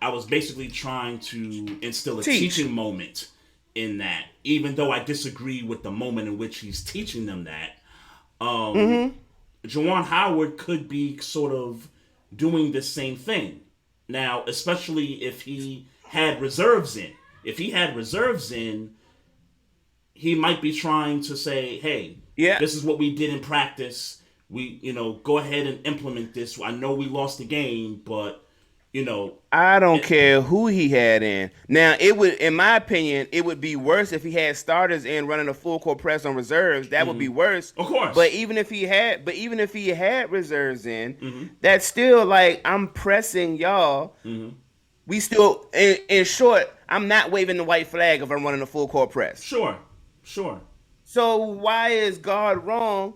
was basically trying to instill a teaching moment in that, even though I disagree with the moment in which he's teaching them that. Mm-hmm. Juwan Howard could be sort of doing the same thing now, especially if he had reserves in. If he had reserves in." He might be trying to say, "Hey, this is what we did in practice. We, go ahead and implement this. I know we lost the game, but, I don't care who he had in. Now, it would, in my opinion, it would be worse if he had starters in running a full court press on reserves. That would be worse, of course. But even if he had reserves in, that's still like I'm pressing y'all. Mm-hmm. We still, in short, I'm not waving the white flag if I'm running a full court press. Sure. So why is God wrong?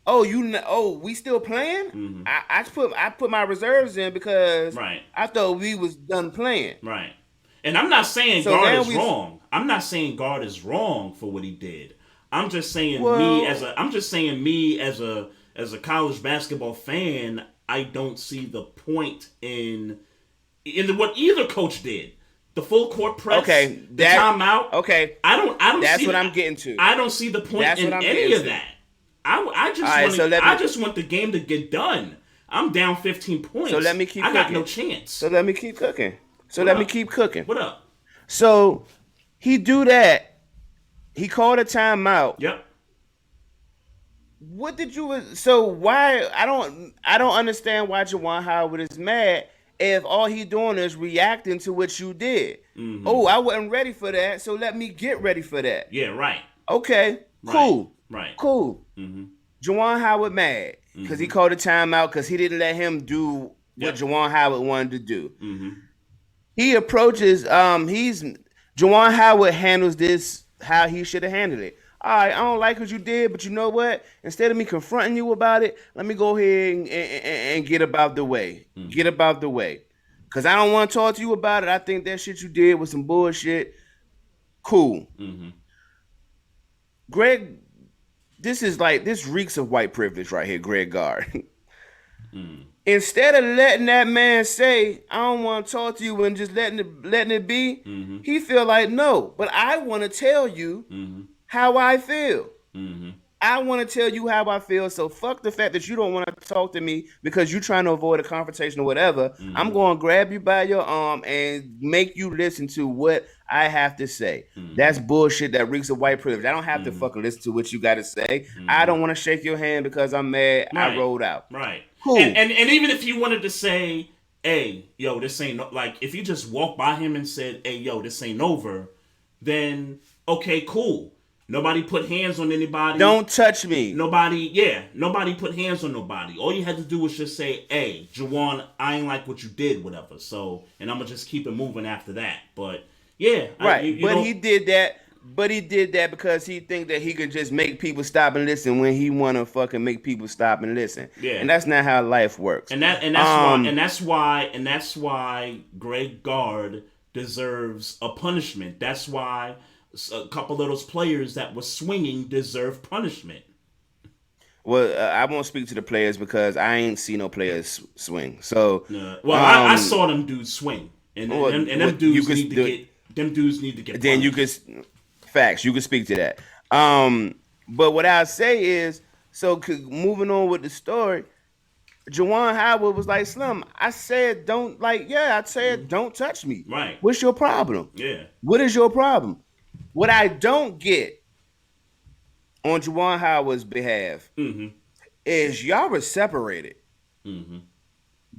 We still playing? Mm-hmm. I put my reserves in because I thought we was done playing. Right. And I'm not saying God is wrong. I'm not saying God is wrong for what he did. I'm just saying me as a college basketball fan, I don't see the point in what either coach did. The full court press, the timeout. Okay, I don't. That's see what I'm getting to. I don't see the point in any of that. I just want the game to get done. I'm down 15 points. So let me keep. I got no chance. So let me keep cooking. What up? So he do that. He called a timeout. Yep. What did you? So why? I don't understand why Juwan Howard is mad if all he doing is reacting to what you did. Mm-hmm. Oh, I wasn't ready for that, so let me get ready for that. Yeah, right. Okay, cool. Right. Cool. Mm-hmm. Juwan Howard mad because he called a timeout because he didn't let him do what Juwan Howard wanted to do. Mm-hmm. He approaches. Juwan Howard handles this how he should have handled it. All right, I don't like what you did, but you know what? Instead of me confronting you about it, let me go ahead and get about the way. Mm-hmm. Get about the way. Because I don't want to talk to you about it. I think that shit you did was some bullshit. Cool. Mm-hmm. Greg, this reeks of white privilege right here, Greg Gard. Instead of letting that man say, I don't want to talk to you and just letting it be, he feel like, no, but I want to tell you how I feel. Mm-hmm. I want to tell you how I feel. So fuck the fact that you don't want to talk to me because you're trying to avoid a confrontation or whatever. Mm-hmm. I'm going to grab you by your arm and make you listen to what I have to say. Mm-hmm. That's bullshit that reeks of white privilege. I don't have to fucking listen to what you got to say. Mm-hmm. I don't want to shake your hand because I'm mad. Right. I rolled out. Right. Cool. And even if you wanted to say, hey, yo, this ain't like if you just walked by him and said, hey, yo, this ain't over, then okay, cool. Nobody put hands on anybody. Don't touch me. Nobody put hands on nobody. All you had to do was just say, hey, Juwan, I ain't like what you did, whatever. So, and I'm going to just keep it moving after that. But, yeah. Right. He did that. But he did that because he think that he could just make people stop and listen when he want to fucking make people stop and listen. Yeah. And that's not how life works. And that's why Greg Gard deserves a punishment. That's why a couple of those players that were swinging deserve punishment. Well, I won't speak to the players because I ain't see no players swing. So, I saw them dudes swing, and them dudes need to get. Them dudes need to get. Then punished. You could facts. You could speak to that. But what I say is, so moving on with the story, Juwan Howard was like, Slim, I said don't touch me. Right. What's your problem? Yeah. What is your problem? What I don't get on Juwan Howard's behalf is y'all were separated. Mm-hmm.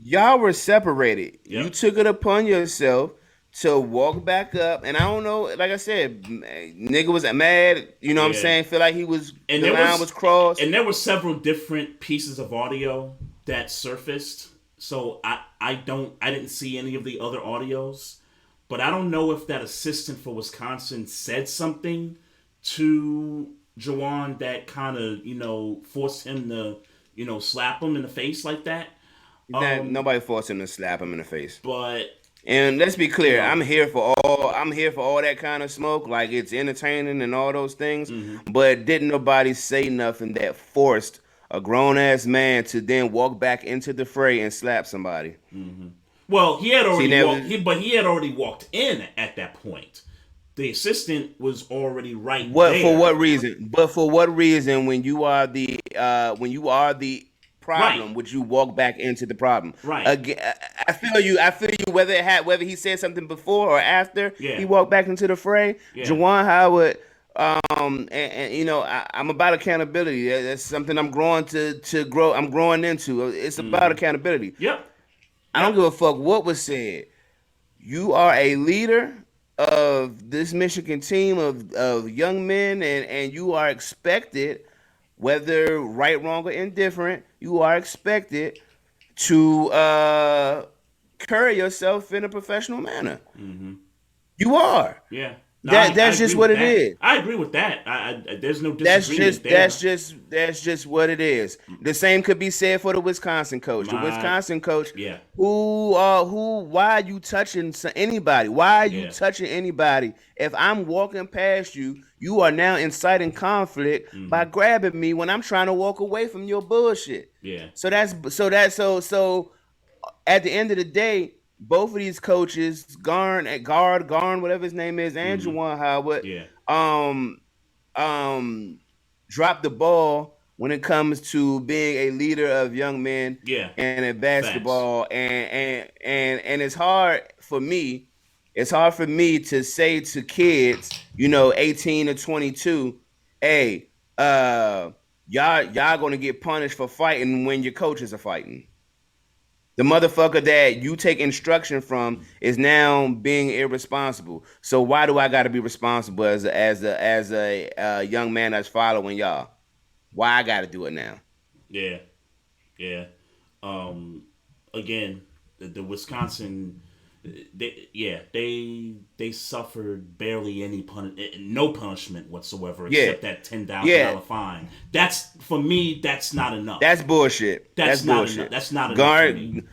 Y'all were separated. Yep. You took it upon yourself to walk back up. And I don't know, like I said, nigga was mad. You know what I'm saying? Feel like he was, the line was crossed. And there were several different pieces of audio that surfaced. So I didn't see any of the other audios. But I don't know if that assistant for Wisconsin said something to Juwan that kind of, forced him to, slap him in the face like that. Nobody forced him to slap him in the face. And let's be clear, I'm here for all that kind of smoke. Like, it's entertaining and all those things. Mm-hmm. But didn't nobody say nothing that forced a grown ass man to then walk back into the fray and slap somebody. Mm-hmm. Well, he had already walked in at that point. The assistant was already there. For what reason? But for what reason? When you are the problem, right, would you walk back into the problem? Right. Again, I feel you. Whether he said something before or after he walked back into the fray. Yeah. Juwan Howard. I'm about accountability. That's something I'm growing to grow. I'm growing into. It's about accountability. Yep. I don't give a fuck what was said. You are a leader of this Michigan team of young men, and you are expected, whether right, wrong, or indifferent, you are expected to carry yourself in a professional manner. Mm-hmm. You are. Yeah. No, That's I agree just what with it that. is. I agree with that. There's no disagreement That's just what it is. The same could be said for the Wisconsin coach. The My Wisconsin coach, yeah, why are you touching anybody? Why are you yeah, touching anybody? If I'm walking past you, you are now inciting conflict by grabbing me when I'm trying to walk away from your bullshit. yeah, So at the end of the day, both of these coaches, Garn, whatever his name is, and Juwan Howard, yeah, um, um, drop the ball when it comes to being a leader of young men yeah. and at Facts. basketball. And it's hard for me. It's hard for me to say to kids, 18 to 22, hey, y'all gonna get punished for fighting when your coaches are fighting. The motherfucker that you take instruction from is now being irresponsible. So why do I got to be responsible as a young man that's following y'all? Why I got to do it now? Yeah, yeah. Um, Again, the Wisconsin, they suffered barely any no punishment whatsoever Yeah, except that $10,000 yeah. fine. That's for me. That's not enough. That's bullshit. That's That's not enough. bullshit. That's not enough for me. Guard.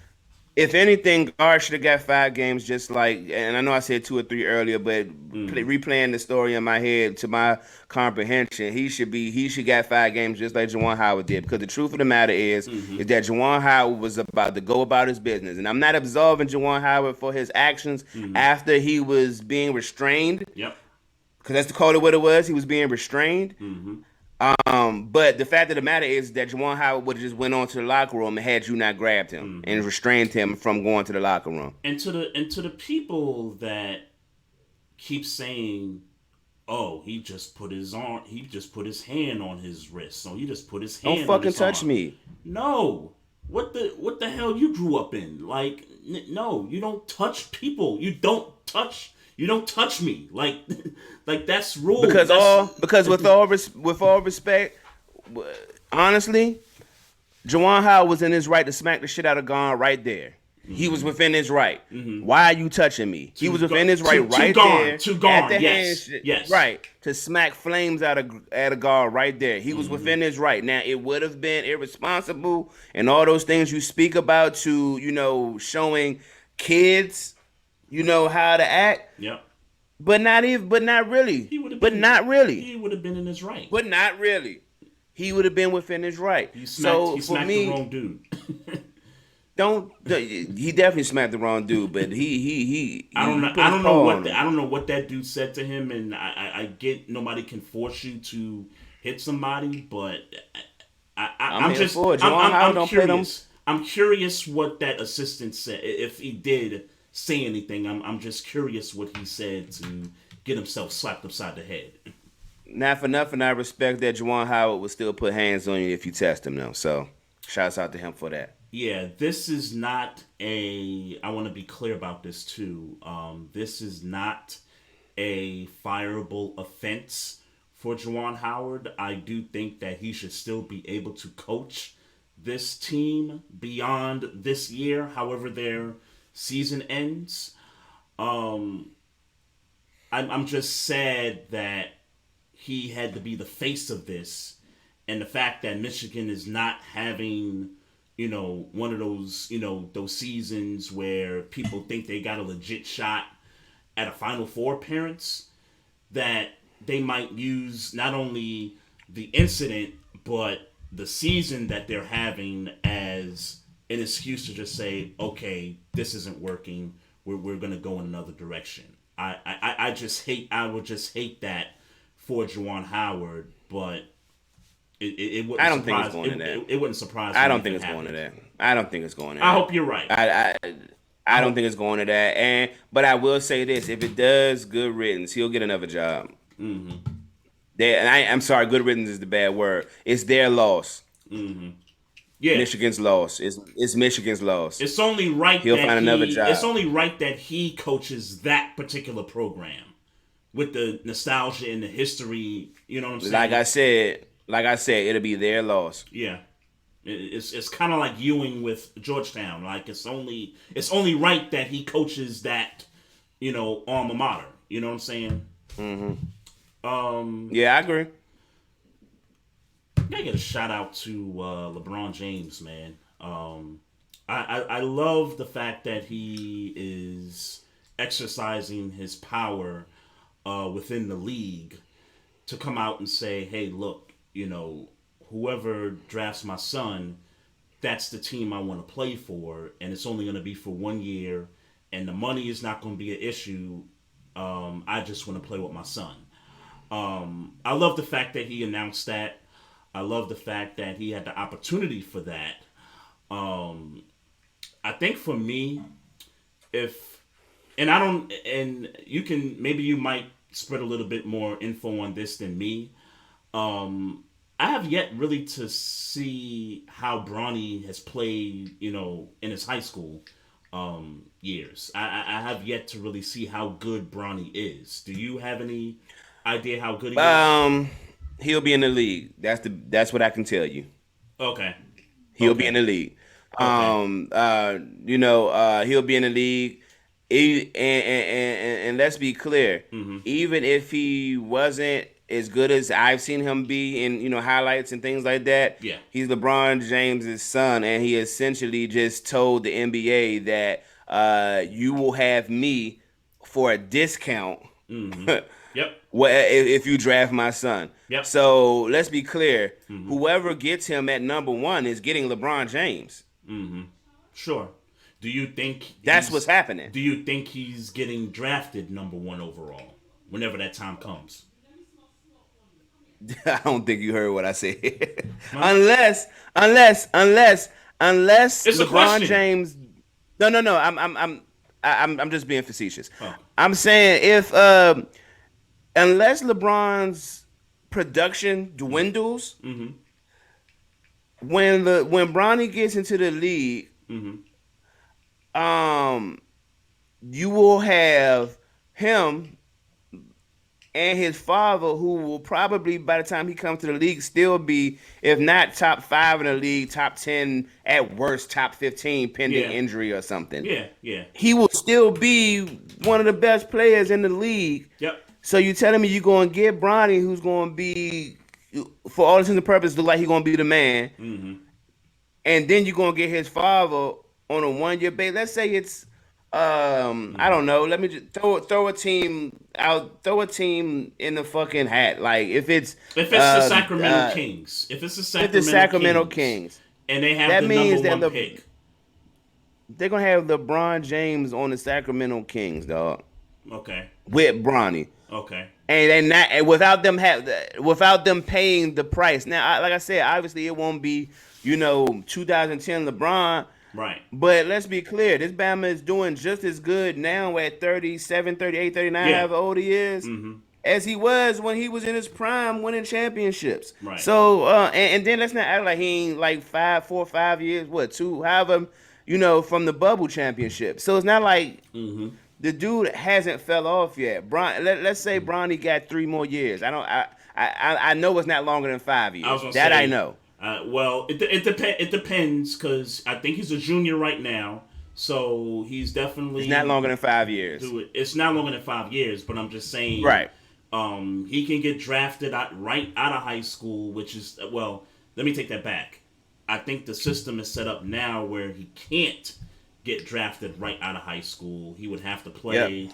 If anything, Guard should have got 5 games, just like, and I know I said 2 or 3 earlier, but replaying the story in my head to my comprehension, he should got 5 games just like Juwan Howard did. Because the truth of the matter is that Juwan Howard was about to go about his business, and I'm not absolving Juwan Howard for his actions after he was being restrained, Yep. because that's the call it what it was. He was being restrained. But the fact of the matter is that Juwan Howard would have just went on to the locker room and had you not grabbed him and restrained him from going to the locker room. And to the people that keep saying, "Oh, he just put his hand on his wrist, so he just put his hand Don't on fucking his touch arm." me. No, what the hell you grew up in? Like, no, you don't touch people. You don't touch me. Like, like that's rules. Because with all respect, honestly, Juwan Howard was in his right to smack the shit out of Gon right there. He was within his right. Why are you touching me? He was within his right right there. To Gon, yes, yes. Right. To smack flames out of at a guard right there. He was within his right. Now, it would have been irresponsible and all those things you speak about to, showing kids, how to act. Yep. But not really. Not really. He would have been in his right. But not really. He would have been within his right. He smacked the wrong dude. He definitely smacked the wrong dude, but I don't know what that dude said to him, and I get nobody can force you to hit somebody, but I'm curious. I'm curious what that assistant said. If he did say anything, I'm just curious what he said to get himself slapped upside the head. Not for nothing, I respect that Juwan Howard would still put hands on you if you test him, though. So, shouts out to him for that. Yeah, this is not I want to be clear about this, too. This is not a fireable offense for Juwan Howard. I do think that he should still be able to coach this team beyond this year, however their season ends. I'm just sad that he had to be the face of this, and the fact that Michigan is not having, one of those, those seasons where people think they got a legit shot at a Final Four appearance, that they might use not only the incident, but the season that they're having as an excuse to just say, okay, this isn't working. We're going to go in another direction. I would just hate that for Juwan Howard, but it wouldn't. I don't think it's going to that. It wouldn't surprise me. I don't think it's going to that. I don't think it's going to that. I hope you're right. I don't think it's going to that. But I will say this: if it does, good riddance. He'll get another job. Mm-hmm. I'm sorry, good riddance is the bad word. It's their loss. Mm-hmm. Yeah, Michigan's loss. It's Michigan's loss. It's only right he'll find another job. It's only right that he coaches that particular program with the nostalgia and the history. You know what I'm saying? Like I said, it'll be their loss. Yeah, it's kind of like Ewing with Georgetown. Like it's only right that he coaches that, alma mater. You know what I'm saying? Yeah, I agree. I gotta get a shout out to LeBron James, man. I love the fact that he is exercising his power within the league to come out and say, hey, look, whoever drafts my son, that's the team I want to play for, and it's only going to be for 1 year, and the money is not going to be an issue. I just want to play with my son. I love the fact that he announced that. I love the fact that he had the opportunity for that. I think for me, and you can, maybe you might spread a little bit more info on this than me. I have yet really to see how Bronny has played, in his high school years. I have yet to really see how good Bronny is. Do you have any idea how good he is? He'll be in the league. That's what I can tell you. Okay. He'll be in the league. Okay. He'll be in the league. And let's be clear, even if he wasn't as good as I've seen him be in highlights and things like that, Yeah. he's LeBron James's son, and he essentially just told the NBA that you will have me for a discount. Yep. Well, if you draft my son. Yep. So let's be clear. Whoever gets him at number one is getting LeBron James. Sure. Do you think That's what's happening. Do you think he's getting drafted number 1 overall whenever that time comes? I don't think you heard what I said. Huh? unless It's a LeBron question. James. No. I'm just being facetious. Oh. I'm saying if unless LeBron's production dwindles, when Bronny gets into the league, you will have him and his father, who will probably, by the time he comes to the league, still be, if not top 5 in the league, top 10 at worst, top 15, pending injury or something. Yeah. He will still be one of the best players in the league. Yep. So you telling me you're going to get Bronny, who's going to be, for all intents and purposes, look like he's going to be the man, and then you're going to get his father on a 1-year basis. Let's say it's, I don't know. Let me just throw a team out. Throw a team in the fucking hat. Like if it's the Sacramento Kings, if it's the Sacramento Kings, and they have that the means number 1 pick, they're gonna have LeBron James on the Sacramento Kings, dog. Okay. With Bronny. Okay. And they not, and without them paying the price. Now, like I said, obviously it won't be 2010 LeBron. Right. But let's be clear, this Bama is doing just as good now at 37, 38, 39, however old he is, as he was when he was in his prime winning championships. Right. So, and then let's not act like he ain't like 4 or 5 years, however, from the bubble championship. So it's not like the dude hasn't fell off yet. Let's say Bronny got 3 more years. I know it's not longer than 5 years. I know. Well, it depends because I think he's a junior right now, so he's definitely. It's not longer than 5 years. It's not longer than 5 years, but I'm just saying. Right. He can get drafted right out of high school, which is let me take that back. I think the system is set up now where he can't get drafted right out of high school. He would have to play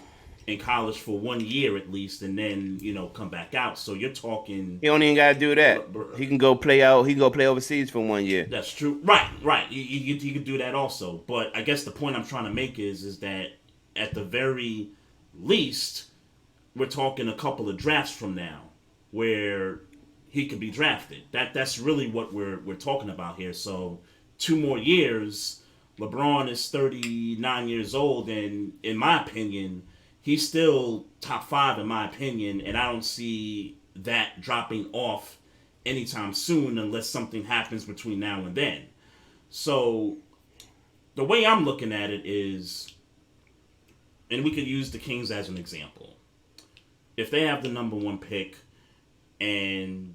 in college for 1 year at least, and then come back out. So you're talking. He don't even gotta do that. He can go play out. He can go play overseas for 1 year. That's true. Right. He could do that also. But I guess the point I'm trying to make is that at the very least, we're talking a couple of drafts from now where he could be drafted. That's really what we're talking about here. So 2 more years. LeBron is 39 years old, and in my opinion, he's still top 5 in my opinion, and I don't see that dropping off anytime soon unless something happens between now and then. So the way I'm looking at it is, and we could use the Kings as an example. If they have the number 1 pick and,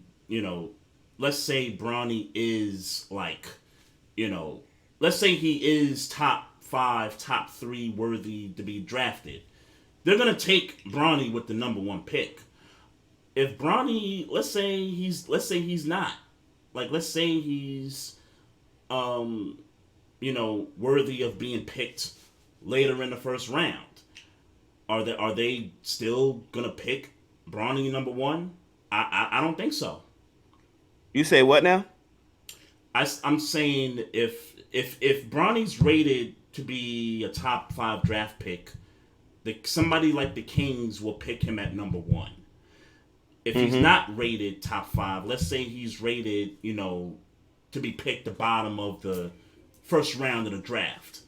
let's say Bronny is let's say he is top 5, top 3 worthy to be drafted. they're gonna take Bronny with the number 1 pick. If Bronny, let's say he's not, like, let's say he's, worthy of being picked later in the first round. Are they still gonna pick Bronny number 1? I don't think so. You say what now? I'm saying if Bronny's rated to be a top 5 draft pick, somebody like the Kings will pick him at number 1. If he's not rated top 5, let's say he's rated, to be picked the bottom of the first round of the draft.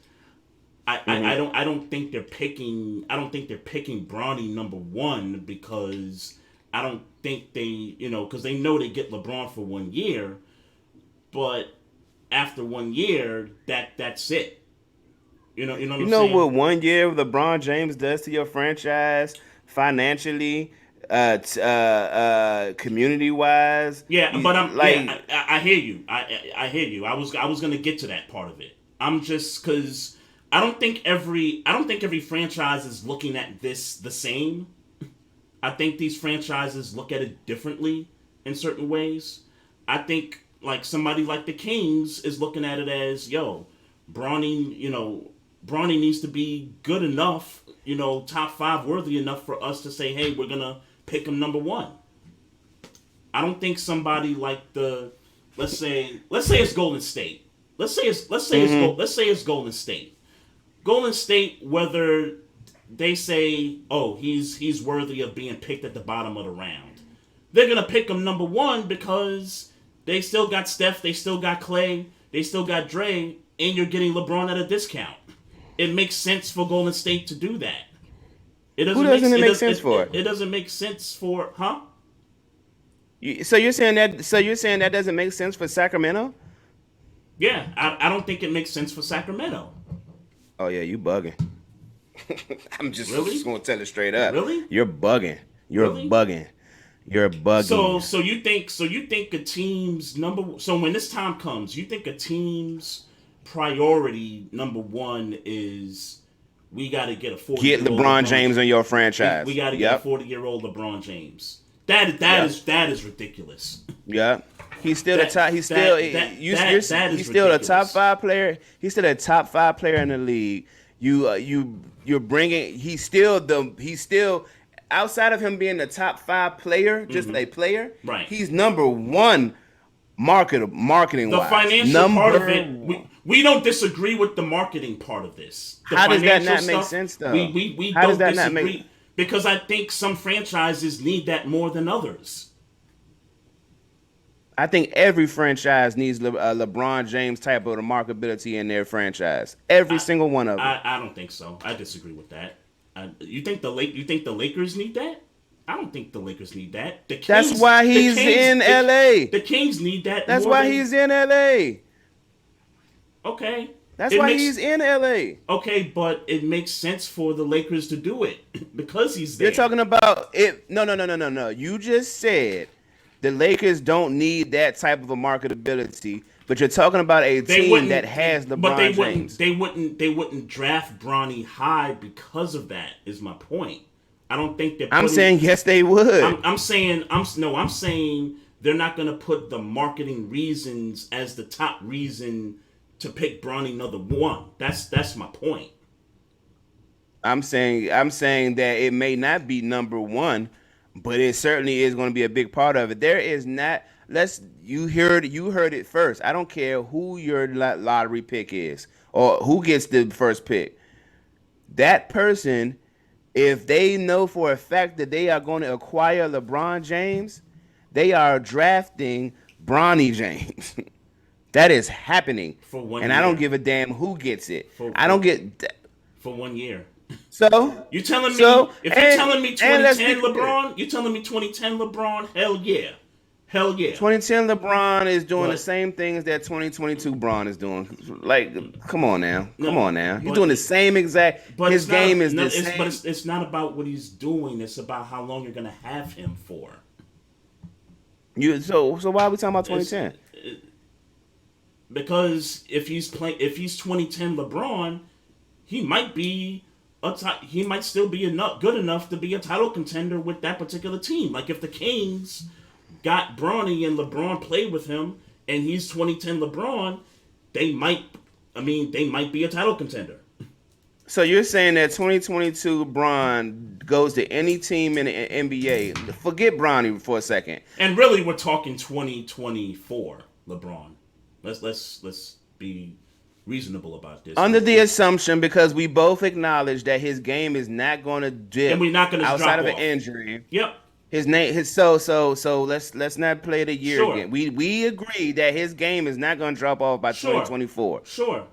I don't think they're picking Bronny number 1 because I don't think they, because they know they get LeBron for 1 year, but after 1 year, that's it. You know what 1 year of LeBron James does to your franchise financially, community wise. Yeah, but I hear you. I hear you. I was gonna get to that part of it. I'm just because I don't think every franchise is looking at this the same. I think these franchises look at it differently in certain ways. I think like somebody like the Kings is looking at it as, Bronny needs to be good enough, top 5 worthy enough for us to say, hey, we're gonna pick him number 1. I don't think somebody like let's say it's Golden State. Let's say it's Golden State. Golden State, whether they say, oh, he's worthy of being picked at the bottom of the round, they're gonna pick him number 1 because they still got Steph, they still got Clay, they still got Trey, and you're getting LeBron at a discount. It makes sense for Golden State to do that. It doesn't make sense for? It doesn't make sense for, huh? So you're saying that doesn't make sense for Sacramento? Yeah, I don't think it makes sense for Sacramento. Oh yeah, you bugging. I'm just going to tell it straight up. Really? You're bugging. You're bugging. So you think a team's so when this time comes, you think a team's priority number 1 is we got to get a 40-year-old LeBron James on your franchise. We got to get a 40-year-old LeBron James. That is ridiculous. Yeah. He's still the top. He's still he's still a top 5 player. He's still a top 5 player in the league. You're bringing. He's still outside of him being the top 5 player, just a player. Right. He's number 1 marketing the wise. Financial part of it. We don't disagree with the marketing part of this. How does that not make sense though? We don't disagree because I think some franchises need that more than others. I think every franchise needs a LeBron James type of marketability in their franchise. Every single one of them. I don't think so. I disagree with that. You think the Lakers need that? I don't think the Lakers need that. That's why he's in LA. The Kings need that. That's why he's in LA. Okay. That's why he's in LA. Okay, but it makes sense for the Lakers to do it because he's there. You're talking about it. No. You just said the Lakers don't need that type of a marketability, but you're talking about a team that has LeBron James. They wouldn't draft Bronny high because of that. Is my point. I don't think they're. I'm saying yes, they would. I'm saying they're not going to put the marketing reasons as the top reason to pick Bronny number 1. That's my point. I'm saying that it may not be number 1, but it certainly is going to be a big part of it. There is not. You heard it first. I don't care who your lottery pick is or who gets the first pick. That person, if they know for a fact that they are going to acquire LeBron James, they are drafting Bronny James. That is happening. For 1 year. And I don't give a damn who gets it. I don't get for 1 year. So you're telling me if you're telling me 2010 LeBron, you're telling me 2010 LeBron, hell yeah. 2010 LeBron is doing the same things that 2022 Bron is doing. Like, come on now. He's doing the same exact. But his game is the same. But it's not about what he's doing. It's about how long you're gonna have him for. So why are we talking about 2010? Because if he's 2010 LeBron, he might be he might still be good enough to be a title contender with that particular team. Like if the Kings got Bronny and LeBron played with him, and he's 2010 LeBron, they might be a title contender. So you're saying that 2022 LeBron goes to any team in the NBA? Forget Bronny for a second. And really, we're talking 2024 LeBron. Let's be reasonable about this. Under the assumption, because we both acknowledge that his game is not going to dip, and we're not going to outside of off. an injury. Yep. So let's not play the year again. We agree that his game is not going to drop off by 2024. Sure.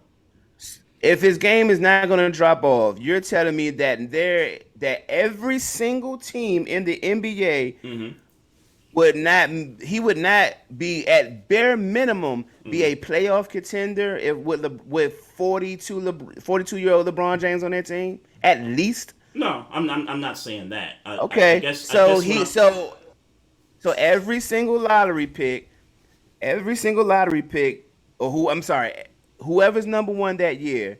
If his game is not going to drop off, you're telling me that every single team in the NBA would not be at bare minimum be a playoff contender if with 42-year-old LeBron James on their team at least. No, I'm not saying that. Okay, so every single lottery pick, whoever's number one that year,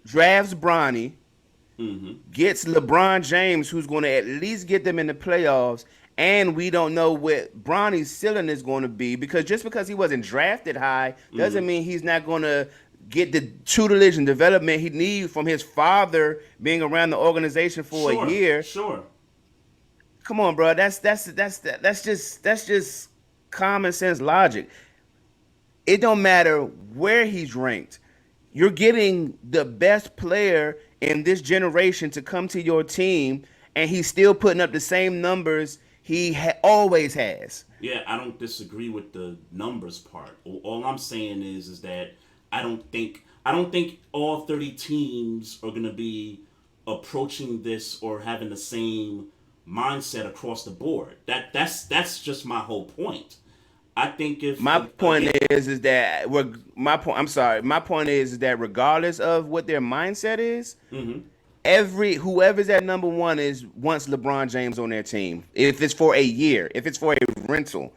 drafts Bronny, gets LeBron James, who's going to at least get them in the playoffs, and we don't know what Bronny's ceiling is going to be, because just because he wasn't drafted high doesn't mean he's not going to get the tutelage and development he needs from his father being around the organization for a year. Sure. Come on, bro. That's just common sense logic. It don't matter where he's ranked. You're getting the best player in this generation to come to your team, and he's still putting up the same numbers he always has. Yeah, I don't disagree with the numbers part. All I'm saying is that I don't think all 30 teams are going to be approaching this or having the same mindset across the board. That's just my whole point. I think my point is that regardless of what their mindset is, whoever's at number one wants LeBron James on their team. If it's for a year, if it's for a rental,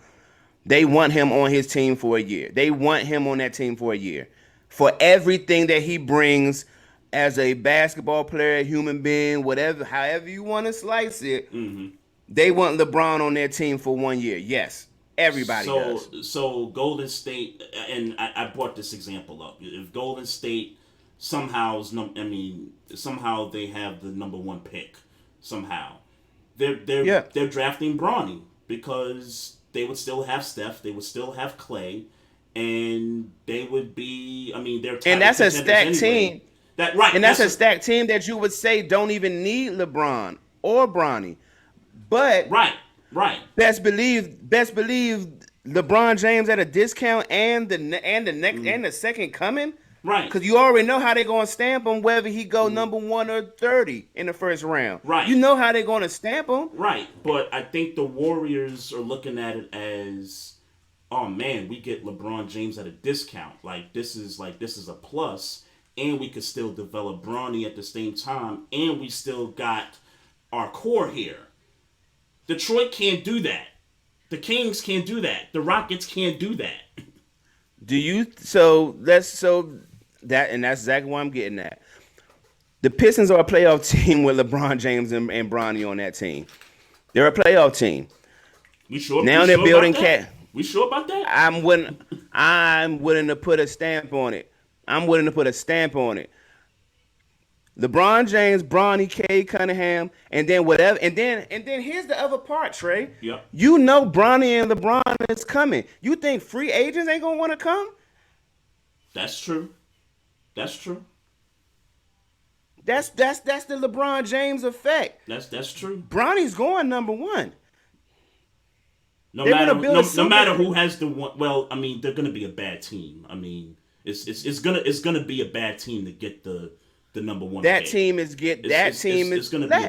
they want him on his team for a year. They want him on that team for a year. For everything that he brings as a basketball player, human being, whatever, however you want to slice it, they want LeBron on their team for 1 year. Yes, everybody does. So Golden State, and I brought this example up. If Golden State somehow they have the number one pick, somehow they're drafting Bronny because they would still have Steph, they would still have Clay. And they would be, and that's a stacked team. That's a stacked team that you would say don't even need LeBron or Bronny. But right. Best believe LeBron James at a discount and the second coming. Right. Because you already know how they're going to stamp him, whether he go number 1 or 30 in the first round. Right. You know how they're going to stamp him. Right. But I think the Warriors are looking at it as, oh man, we get LeBron James at a discount. This is a plus, and we could still develop Bronny at the same time, and we still got our core here. Detroit can't do that. The Kings can't do that. The Rockets can't do that. That's exactly what I'm getting at. The Pistons are a playoff team with LeBron James and Bronny on that team. They're a playoff team. We sure? Now they're building cat. We sure about that? I'm willing to put a stamp on it. LeBron James, Bronny, K. Cunningham, and then whatever. And then here's the other part, Trey. Yep. You know Bronny and LeBron is coming. You think free agents ain't gonna want to come? That's true. That's the LeBron James effect. That's true. Bronny's going number one. No matter who has the one. Well, they're gonna be a bad team. It's gonna be a bad team to get the number one. It's gonna be a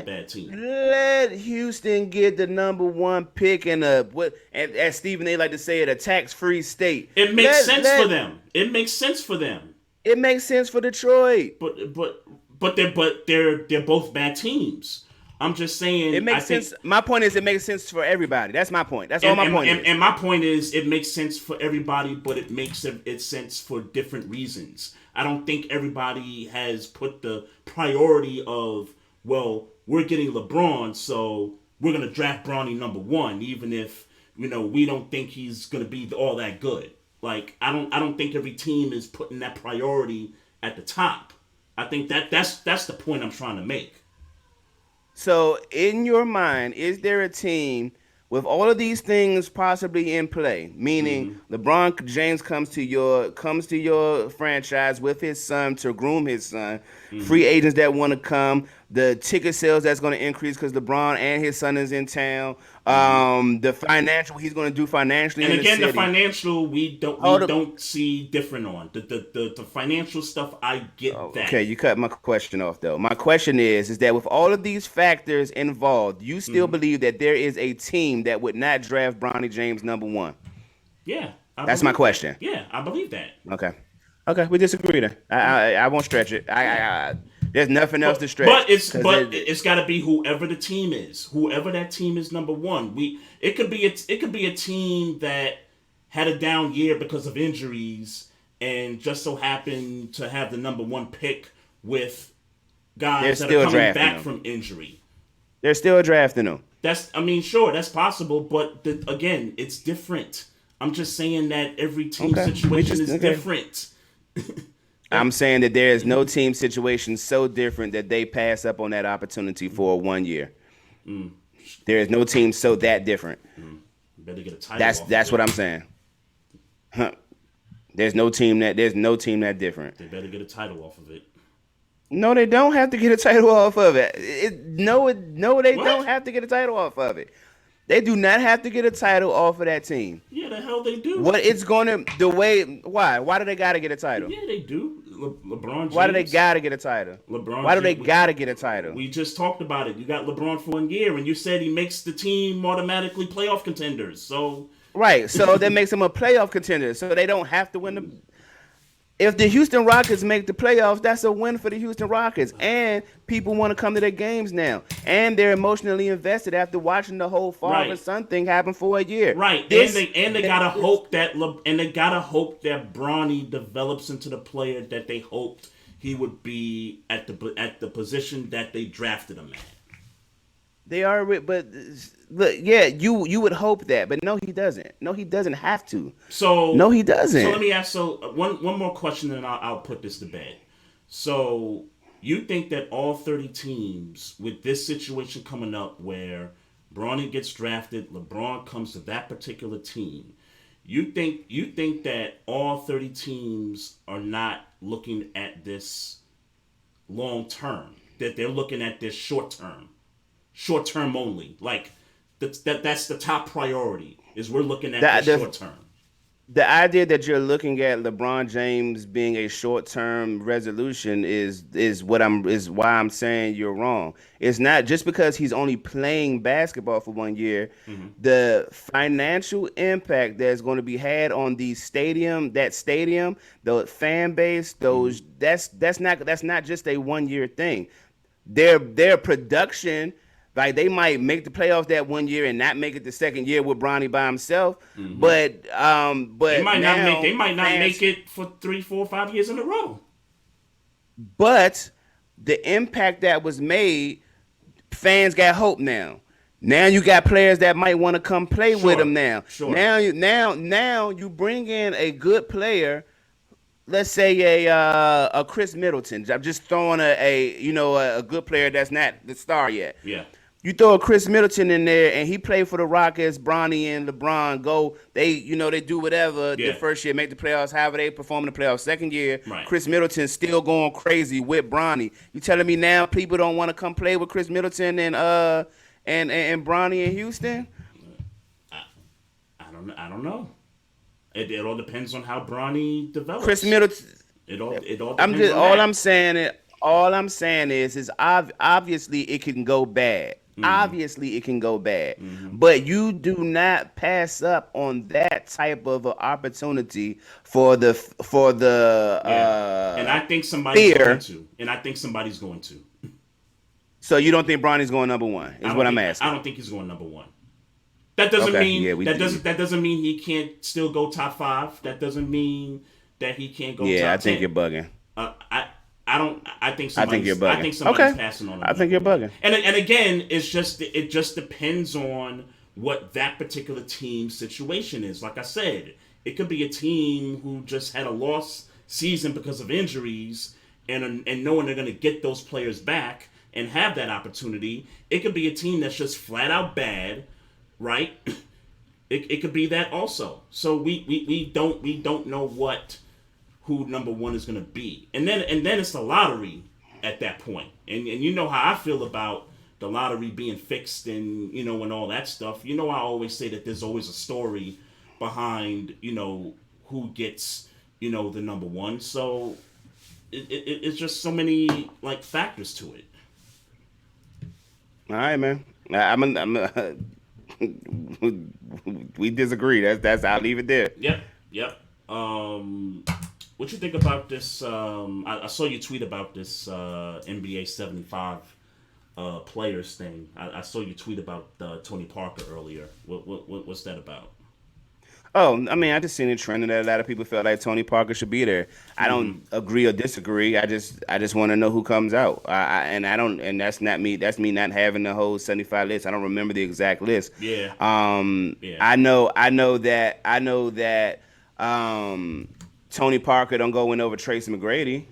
bad team. Let Houston get the number one pick in as Stephen A. like to say, a tax-free state. It makes sense for them. It makes sense for them. It makes sense for Detroit. But they're both bad teams. I'm just saying. It makes sense. My point is, it makes sense for everybody. That's my point. That's all my point is. And my point is, it makes sense for everybody, but it makes it sense for different reasons. I don't think everybody has put the priority of, well, we're getting LeBron, so we're gonna draft Bronny number 1, even if we don't think he's gonna be all that good. Like I don't think every team is putting that priority at the top. I think that's the point I'm trying to make. So, in your mind, is there a team with all of these things possibly in play? Meaning, LeBron James comes to your franchise with his son to groom his son. Free agents that want to come, the ticket sales that's going to increase because LeBron and his son is in town. The financial he's going to do financially. And in again, the city. the financial we don't see different on the financial stuff. I get that. Okay, you cut my question off though. My question is that with all of these factors involved, you still believe that there is a team that would not draft Bronny James number 1? Yeah, that's my question. Yeah, I believe that. Okay, we disagree then. I won't stretch it. There's nothing else to stretch. But it's got to be whoever the team is, whoever that team is number 1. It could be a team that had a down year because of injuries and just so happened to have the number 1 pick with guys that are coming back from injury. They're still drafting them. Sure, that's possible, but again, it's different. I'm just saying that every team situation is different. I'm saying that there is no team situation so different that they pass up on that opportunity for 1 year. There is no team so that different. Better get a title. That's what I'm saying. There's no team that different. They better get a title off of it. No, they don't have to get a title off of it. They don't have to get a title off of it. They do not have to get a title off of that team. Yeah, the hell they do. Why do they gotta get a title? Yeah, they do. LeBron James. Why do they gotta get a title? Why do they gotta get a title? We just talked about it. You got LeBron for 1 year, and you said he makes the team automatically playoff contenders. So right, so that makes them a playoff contender. So they don't have to win the. If the Houston Rockets make the playoffs, that's a win for the Houston Rockets. And people want to come to their games now. And they're emotionally invested after watching the whole father son thing happen for a year. Right. They gotta hope that Bronny develops into the player that they hoped he would be at the position that they drafted him at. They are, but look, yeah, you would hope that, but no, he doesn't. No, he doesn't have to. So no, he doesn't. So let me ask. One more question, and I'll put this to bed. So you think that all 30 teams with this situation coming up, where Bronny gets drafted, LeBron comes to that particular team, you think that all 30 teams are not looking at this long term, that they're looking at this short term only. Like that's the top priority, is we're looking at the short term. The idea that you're looking at LeBron James being a short-term resolution is why I'm saying you're wrong. It's not just because he's only playing basketball for 1 year. The financial impact that's going to be had on the stadium, the fan base, that's not just a 1 year thing. Their production. Like, they might make the playoffs that 1 year and not make it the second year with Bronny by himself. But they might not make it for 3, 4, 5 years in a row. But the impact that was made, fans got hope now. Now you got players that might want to come play with him now. Sure. Now you bring in a good player. Let's say a Chris Middleton. I'm just throwing a good player that's not the star yet. Yeah. You throw a Chris Middleton in there, and he played for the Rockets. Bronny and LeBron go. They do whatever the first year, make the playoffs. However they perform in the playoffs. Second year, Chris Middleton still going crazy with Bronny. You telling me now people don't want to come play with Chris Middleton and Bronny in Houston? I don't know. It all depends on how Bronny develops. Chris Middleton. It all depends. All I'm saying is obviously it can go bad. Obviously it can go bad. But you do not pass up on that type of an opportunity for the and I think somebody's going to. So you don't think Bronny's going number one? Is what I'm asking. I don't think he's going number one. That doesn't that doesn't mean he can't still go top 5. That doesn't mean that he can't go top 10. Yeah, I think you're bugging. I don't. I think you're bugging. I think somebody's passing on him. I think you're bugging. And again, it just depends on what that particular team's situation is. Like I said, it could be a team who just had a lost season because of injuries, and knowing they're going to get those players back and have that opportunity. It could be a team that's just flat out bad, right? It could be that also. So we don't know who number one is going to be, and then it's the lottery at that point. And you know how I feel about the lottery being fixed and and all that stuff. I always say that there's always a story behind who gets the number one. So it's just so many factors to it. All right, man. We disagree. That's I'll leave it there. Yep. What you think about this? I saw you tweet about this NBA 75 players thing. I saw you tweet about Tony Parker earlier. What's that about? Oh, I mean, I just seen it trending that a lot of people felt like Tony Parker should be there. I don't agree or disagree. I just want to know who comes out. And that's not me. That's me not having the whole 75 list. I don't remember the exact list. Yeah. Yeah. I know that Tony Parker don't go in over Tracy McGrady.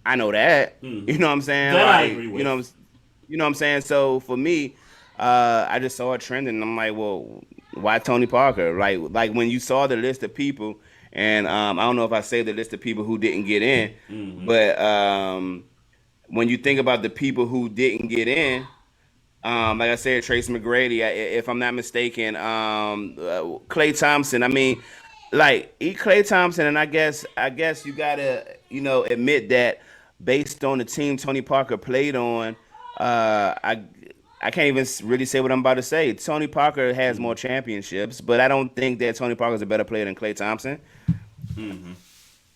I know that. You know what I'm saying? That I agree with. You know what I'm saying? So for me, I just saw it trending and I'm like, well, why Tony Parker? Like when you saw the list of people, and I don't know if I saved the list of people who didn't get in, but when you think about the people who didn't get in, like I said, Tracy McGrady, if I'm not mistaken, Klay Thompson. I mean, Klay Thompson, and I guess you gotta admit that based on the team Tony Parker played on, I can't even really say what I'm about to say. Tony Parker has more championships, but I don't think that Tony Parker is a better player than Klay Thompson. You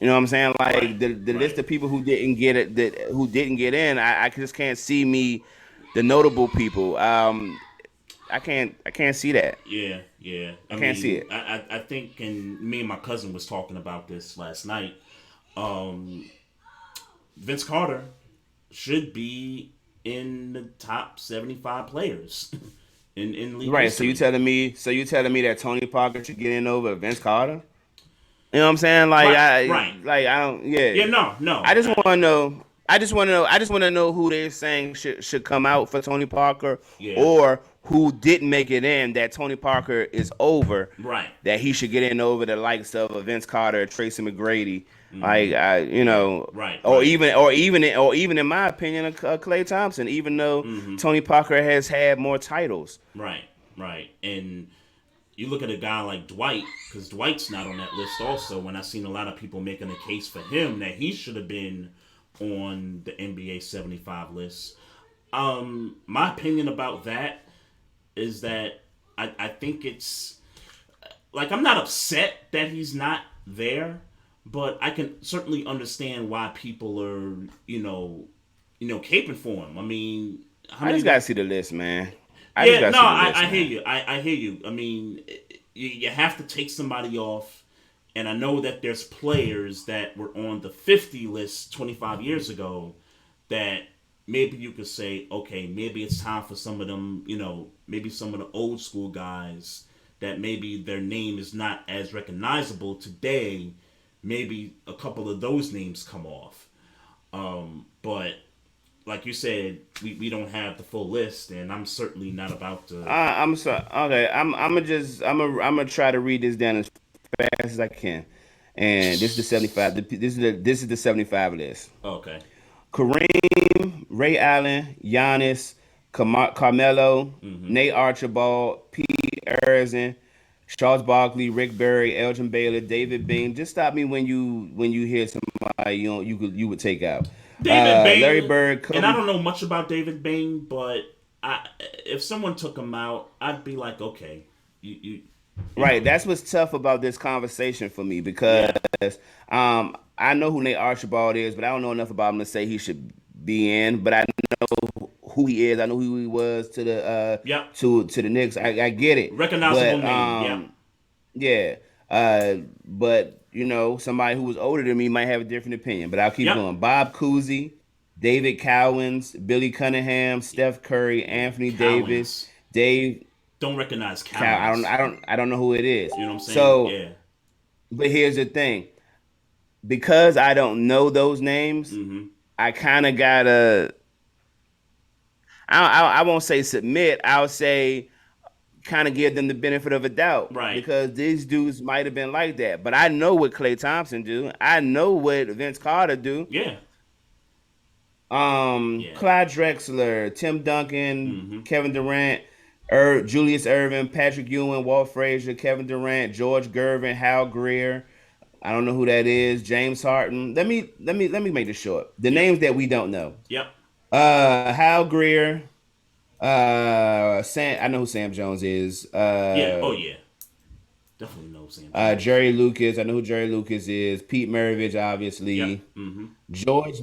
know what I'm saying? The list of people who didn't get it, who didn't get in, I just can't see the notable people. I can't see that. Yeah. I can't see it. I think, and me and my cousin was talking about this last night. Vince Carter should be in the top 75 players in league. Right. History. So you telling me that Tony Parker should get in over Vince Carter? You know what I'm saying? I don't. Yeah. Yeah. No. I just want to know. I just want to know who they're saying should come out for Tony Parker, or who didn't make it in that Tony Parker is over. Right. That he should get in over the likes of Vince Carter, Tracy McGrady. Right. Or even in my opinion, Klay Thompson, even though Tony Parker has had more titles. Right. And you look at a guy like Dwight, because Dwight's not on that list also, when I've seen a lot of people making a case for him that he should have been on the NBA 75 list. My opinion about that is that I think it's, I'm not upset that he's not there, but I can certainly understand why people are, caping for him. I mean, I just gotta see the list, man. I hear you. I hear you. I mean, you have to take somebody off, and I know that there's players that were on the 50 list 25 years ago that maybe you could say, okay, maybe it's time for some of them, maybe some of the old school guys that maybe their name is not as recognizable today. Maybe a couple of those names come off. But like you said, we don't have the full list, and I'm certainly not about to. I'm sorry. Okay, I'm gonna try to read this down as fast as I can. And this is the 75. This is the 75 list. Okay. Kareem, Ray Allen, Giannis, Carmelo, Nate Archibald, Pete Arizin, Charles Barkley, Rick Barry, Elgin Baylor, David Bain. Just stop me when you hear somebody you would take out. David Bain, Larry Bird, Kobe. And I don't know much about David Bain, but if someone took him out, I'd be like, okay, you right. That's what's tough about this conversation for me, because I know who Nate Archibald is, but I don't know enough about him to say he should be in. But I know who he is. I know who he was to the Yep. to the Knicks. I get it, Recognizable but name. Yep. yeah, but somebody who was older than me might have a different opinion. But I'll keep Yep. going. Bob Cousy, David Cowens, Billy Cunningham, Steph Curry, Anthony Davis, Cowens. Dave Don't recognize Cow. Cowens. I don't know who it is. You know what I'm saying? So, Yeah. but here's the thing: because I don't know those names, Mm-hmm. I kind of gotta. I won't say submit. I'll say kind of give them the benefit of a doubt Right. because these dudes might have been like that. But I know what Klay Thompson do. I know what Vince Carter do. Yeah. Yeah. Clyde Drexler, Tim Duncan, Mm-hmm. Kevin Durant, Julius Erving, Patrick Ewing, Walt Frazier, Kevin Durant, George Gervin, Hal Greer. I don't know who that is. James Harden. Let me make this short. The Yep. names that we don't know. Yep. Hal Greer. Sam. I know who Sam Jones is. Yeah. Oh yeah. Definitely know Sam. Jerry Lucas. I know who Jerry Lucas is. Pete Maravich, Yep. obviously. Mm-hmm. George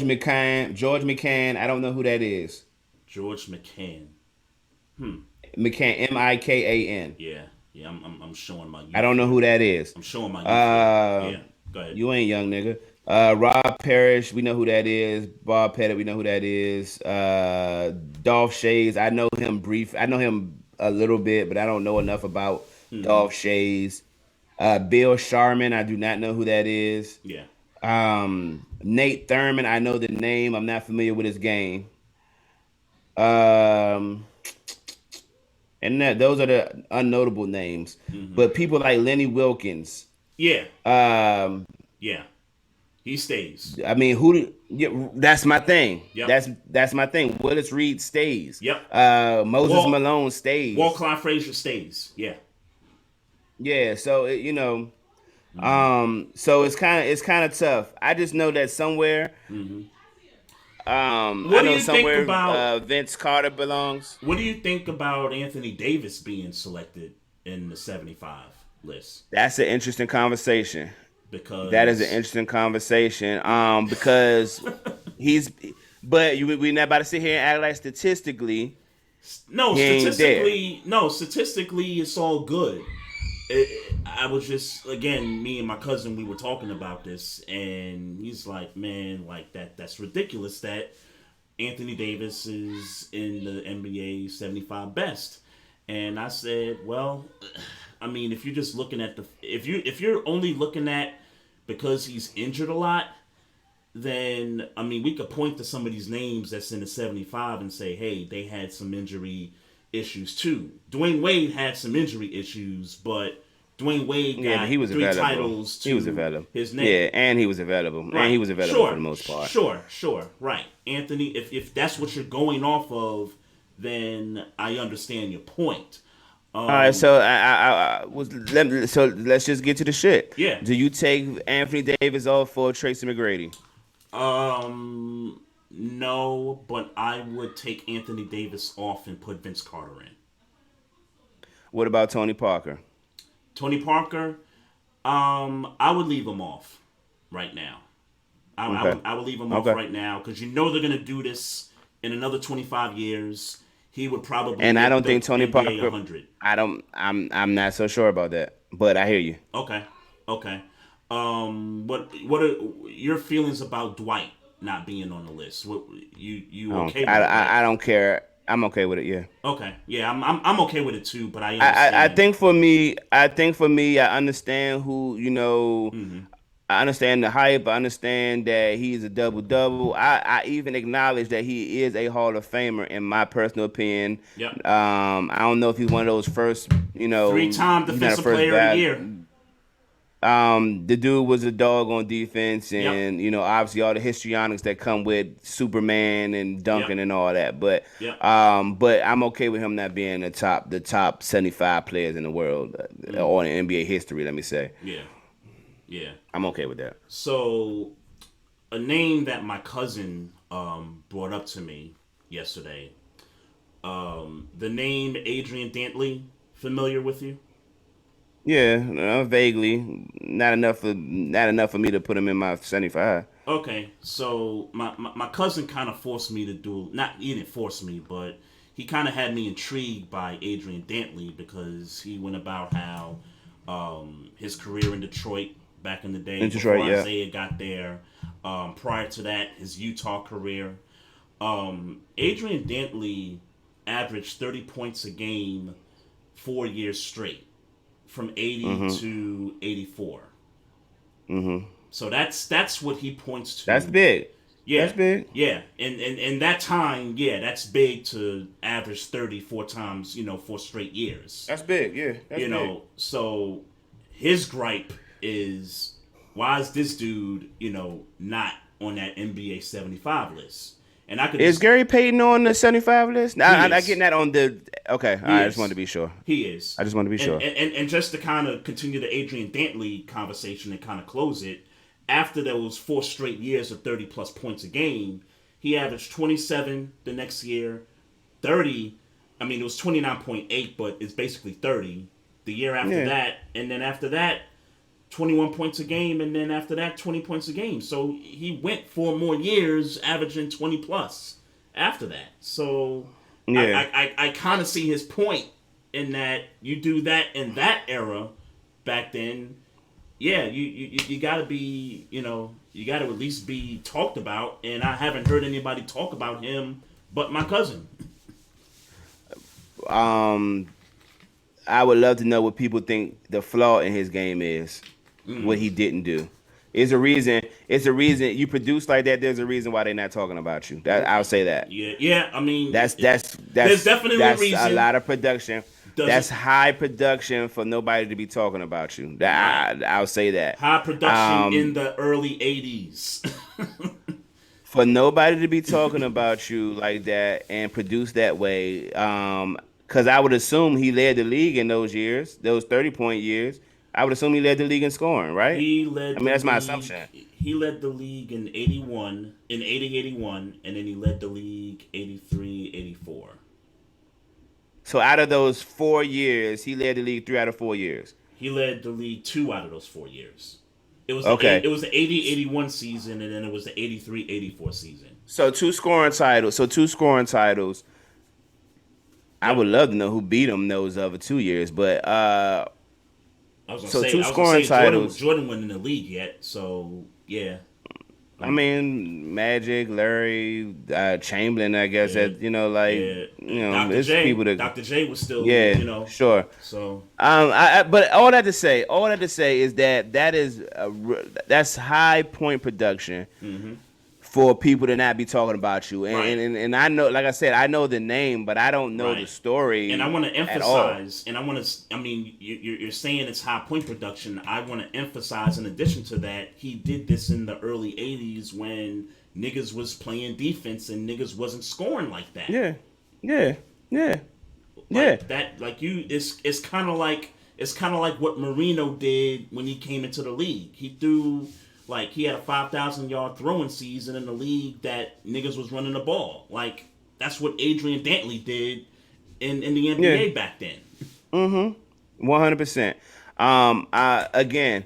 McCann. George McCann. I don't know who that is. George McCann. McCann. Mikan. Yeah. Yeah. I'm showing my youth I don't know here. who that is. I'm showing my youth here. Uh, Yeah. Go ahead. you ain't young nigga. Rob Parrish, we know who that is. Bob Pettit, we know who that is. Dolph Shays, I know him brief. I know him a little bit, but I don't know enough about Dolph Shays. Bill Sharman, I do not know who that is. Yeah. Nate Thurman, I know the name. I'm not familiar with his game. Um, those are the unnotable names. But people like Lenny Wilkins. Yeah. Um, Yeah. He stays. I mean, that's my thing. Yep. That's my thing. Willis Reed stays. Yep. Moses Malone stays. Walt Clyde Frazier stays. Yeah. Yeah. So so it's kind of tough. I just know that somewhere. I What do know you think somewhere about? Vince Carter belongs. What do you think about Anthony Davis being selected in the 75 list? That's an interesting conversation. Because That is an interesting conversation. Because we're not about to sit here and act like statistically. no, He ain't statistically, it's all good. I was just, again, me and my cousin, we were talking about this, and he's like, man, like that's ridiculous that Anthony Davis is in the NBA 75 best. And I said, well, I mean, if you're just looking at if you're only looking at because he's injured a lot, then I mean, we could point to some of these names that's in the 75 and say, hey, they had some injury issues too. Dwayne Wade had some injury issues, but Dwayne Wade got he was three available. titles to He was available. his name. Yeah, and he was available. Right. And he was available Sure. for the most part. Sure, right. Anthony, if that's what you're going off of, then I understand your point. All right, so so let's just get to the shit. Yeah. Do you take Anthony Davis off for Tracy McGrady? No, but I would take Anthony Davis off and put Vince Carter in. What about Tony Parker? Tony Parker, I would leave him off right now. I would leave him off right now because you know they're gonna do this in another 25 years. He would probably. And I don't think Tony NBA Parker. 100. I'm not so sure about that, but I hear you. Okay. What are your feelings about Dwight not being on the list? What you okay with it? Right? I don't care. I'm okay with it. Yeah. Okay. Yeah, I'm okay with it too. But I understand. I think for me, I understand who I understand the hype. I understand that he's a double-double. I even acknowledge that he is a Hall of Famer in my personal opinion. Yep. I don't know if he's one of those first, 3-time defensive player of the year. The dude was a dog on defense, and obviously all the histrionics that come with Superman and Duncan and all that. But but I'm okay with him not being the top 75 players in the world or in NBA history. Let me say. Yeah. I'm okay with that. So, a name that my cousin brought up to me yesterday. The name Adrian Dantley, familiar with you? Yeah, vaguely. Not enough for me to put him in my 75. Okay, so my cousin kind of forced me to do, not, he didn't force me, but he kind of had me intrigued by Adrian Dantley because he went about how his career in Detroit back in the day In before Detroit, yeah. Isaiah got there. Prior to that, his Utah career. Adrian Dantley averaged 30 points a game 4 years straight, from 80 Mm-hmm. to 84. Mm-hmm. So that's what he points That's to. big. That's Yeah, big. yeah, and that time, yeah, that's big to average 34 times, 4 straight years. That's big. Yeah, that's big. So his gripe is, why is this dude, not on that NBA 75 list? And I could Is just, Gary Payton on the 75 list? he I get is, that on the. Okay, all he right, I just wanted is, to be sure. he is, I just want to be and sure. and just to kind of continue the Adrian Dantley conversation and kind of close it, after those 4 straight years of 30 plus points a game, he averaged 27 the next year, 30. I mean, it was 29.8, but it's basically 30. The year after Yeah. that, and then after that, 21 points a game, and then after that, 20 points a game. So he went 4 more years averaging 20 plus after that. So Yeah. I kind of see his point in that you do that in that era back then. Yeah, you got to be, you got to at least be talked about. And I haven't heard anybody talk about him but my cousin. Um, I would love to know what people think the flaw in his game is. What he didn't do. It's a reason. It's a reason you produce like that. There's a reason why they're not talking about you. I'll say that. Yeah. I mean, That's there's definitely a that's reason. a lot of production. Doesn't- That's high production for nobody to be talking about you. I'll say that. High production in the early 80s. For nobody to be talking about you like that and produce that way. Because I would assume he led the league in those years, those 30-point years. I would assume he led the league in scoring, right? He led. I mean, that's my assumption. He led the league in 81, in 80, 81, and then he led the league 83, 84. So out of those 4 years, he led the league 3 out of 4 years. He led the league 2 out of those 4 years. It was Okay. it was the 80, 81 season, and then it was the 83, 84 season. So two scoring titles. I would love to know who beat him those other 2 years, but I was gonna So say, two I was gonna scoring say titles. Jordan wasn't in the league yet, so yeah. I mean, Magic, Larry, Chamberlain. I guess Yeah, that Dr. it's J, people that. Dr. J was still, Sure. So But all that to say is that is that's high point production for people to not be talking about you, and, Right. and I know, like I said, I know the name, but I don't know the Right. story. And I want to at all. emphasize, and I mean, you're saying it's high point production. I want to emphasize, in addition to that, he did this in the early 80s when niggas was playing defense and niggas wasn't scoring like that. Yeah. That, it's kind of like what Marino did when he came into the league. He had a 5,000-yard throwing season in the league that niggas was running the ball. Like, that's what Adrian Dantley did in the NBA back then. 100%. Again,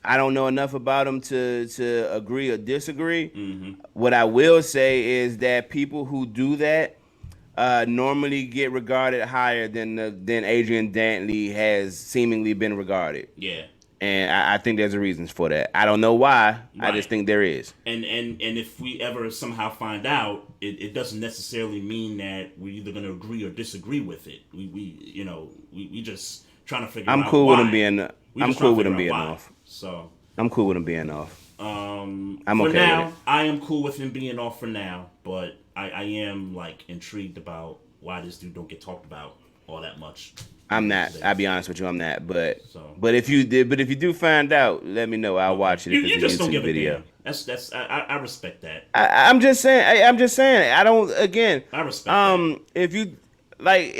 I don't know enough about him to agree or disagree. What I will say is that people who do that normally get regarded higher than Adrian Dantley has seemingly been regarded. Yeah. And I think there's a reasons for that. I don't know why. Right. I just think there is. And if we ever somehow find out, it doesn't necessarily mean that we're either going to agree or disagree with it. We just trying to figure out I'm cool why. with him being. I'm cool with him being off. So I'm cool with him being off. I'm okay now, with it. I am cool with him being off for now, but I am intrigued about why this dude don't get talked about all that much. I'm not. I'll be honest with you. I'm not. But So- but if you do find out, let me know. I'll watch it. If You it's just a don't YouTube give video. a damn. That's I respect that. I'm just saying. I'm just saying. I don't. Again. I respect that. If you like,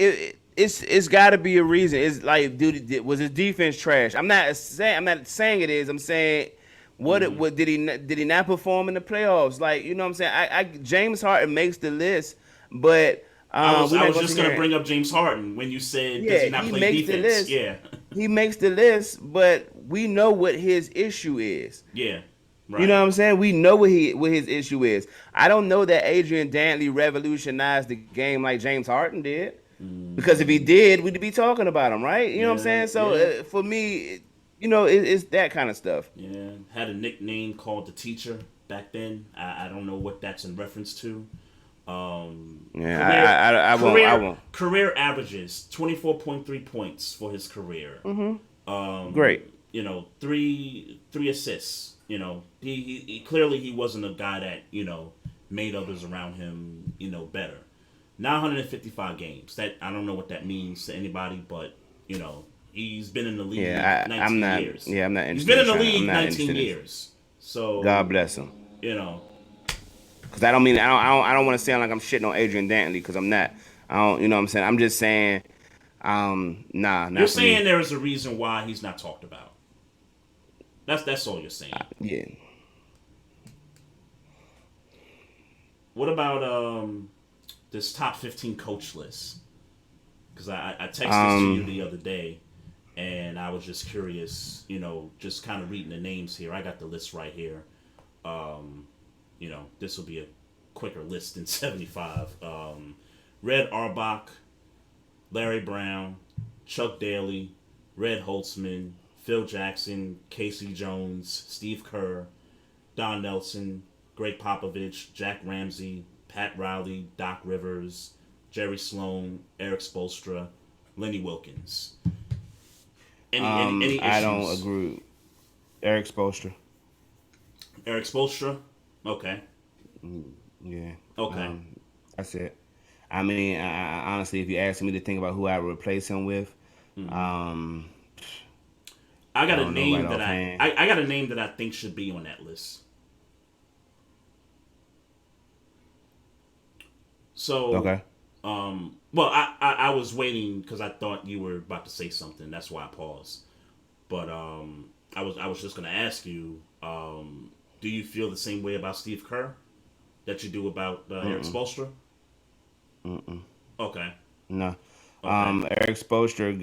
it's got to be a reason. It's like, dude, was his defense trash? I'm not saying it is. I'm saying. What did he not perform in the playoffs? Like, you know what I'm saying? James Harden makes the list, but I was just gonna bring up James Harden when you said does he not play makes defense? the list. Yeah. He makes the list, but we know what his issue is. Yeah. You know what I'm saying? We know what his issue is. I don't know that Adrian Dantley revolutionized the game like James Harden did. Because if he did, we'd be talking about him, right? You know what I'm saying? So for me, it's that kind of stuff. Yeah, had a nickname called the Teacher back then. I don't know what that's in reference to. I won't. Career averages 24.3 points for his career. Great. Three assists. He clearly he wasn't a guy that made others around him better. 955 games. That I don't know what that means to anybody, but he's been in the league 19 years. Yeah, I'm not interested. He's been in the league 19 years. So God bless him. Because I don't want to sound like I'm shitting on Adrian Dantley because I'm not. I don't. You know what I'm saying? I'm just saying. Nah. You're saying there is a reason why he's not talked about. That's all you're saying. Yeah. What about this top 15 coach list? Because I texted this to you the other day, and I was just curious, just kind of reading the names here. I got the list right here. This will be a quicker list than 75. Red Auerbach, Larry Brown, Chuck Daly, Red Holtzman, Phil Jackson, Casey Jones, Steve Kerr, Don Nelson, Greg Popovich, Jack Ramsey, Pat Riley, Doc Rivers, Jerry Sloan, Eric Spoelstra, Lenny Wilkins. Any issues? I don't agree. Eric Spoelstra. Eric Spoelstra? Okay. Yeah. Okay. That's it. I mean, I honestly, if you ask me to think about who I would replace him with, I got a name that I got a name that I think should be on that list. So okay. Well, I was waiting because I thought you were about to say something. That's why I paused. But I was just gonna ask you, do you feel the same way about Steve Kerr that you do about Eric Spoelstra? Okay. No. Okay. Eric Spoelstra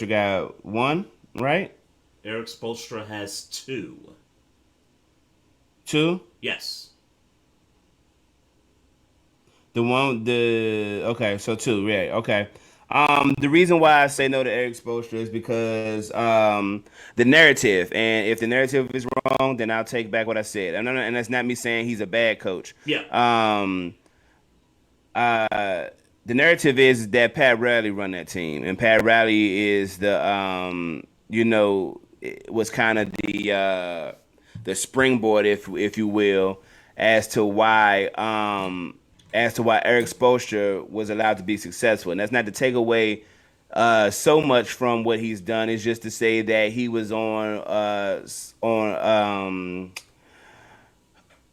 got one, right? Eric Spoelstra has two. Two? Yes. Okay, so two, right? Okay. The reason why I say no to Eric Spoelstra is because the narrative, and if the narrative is wrong, then I'll take back what I said. And that's not me saying he's a bad coach. Yeah. The narrative is that Pat Riley run that team, and Pat Riley is the was kind of the springboard, if you will, as to why Eric Spoelstra was allowed to be successful. And that's not to take away so much from what he's done. It's just to say that he was on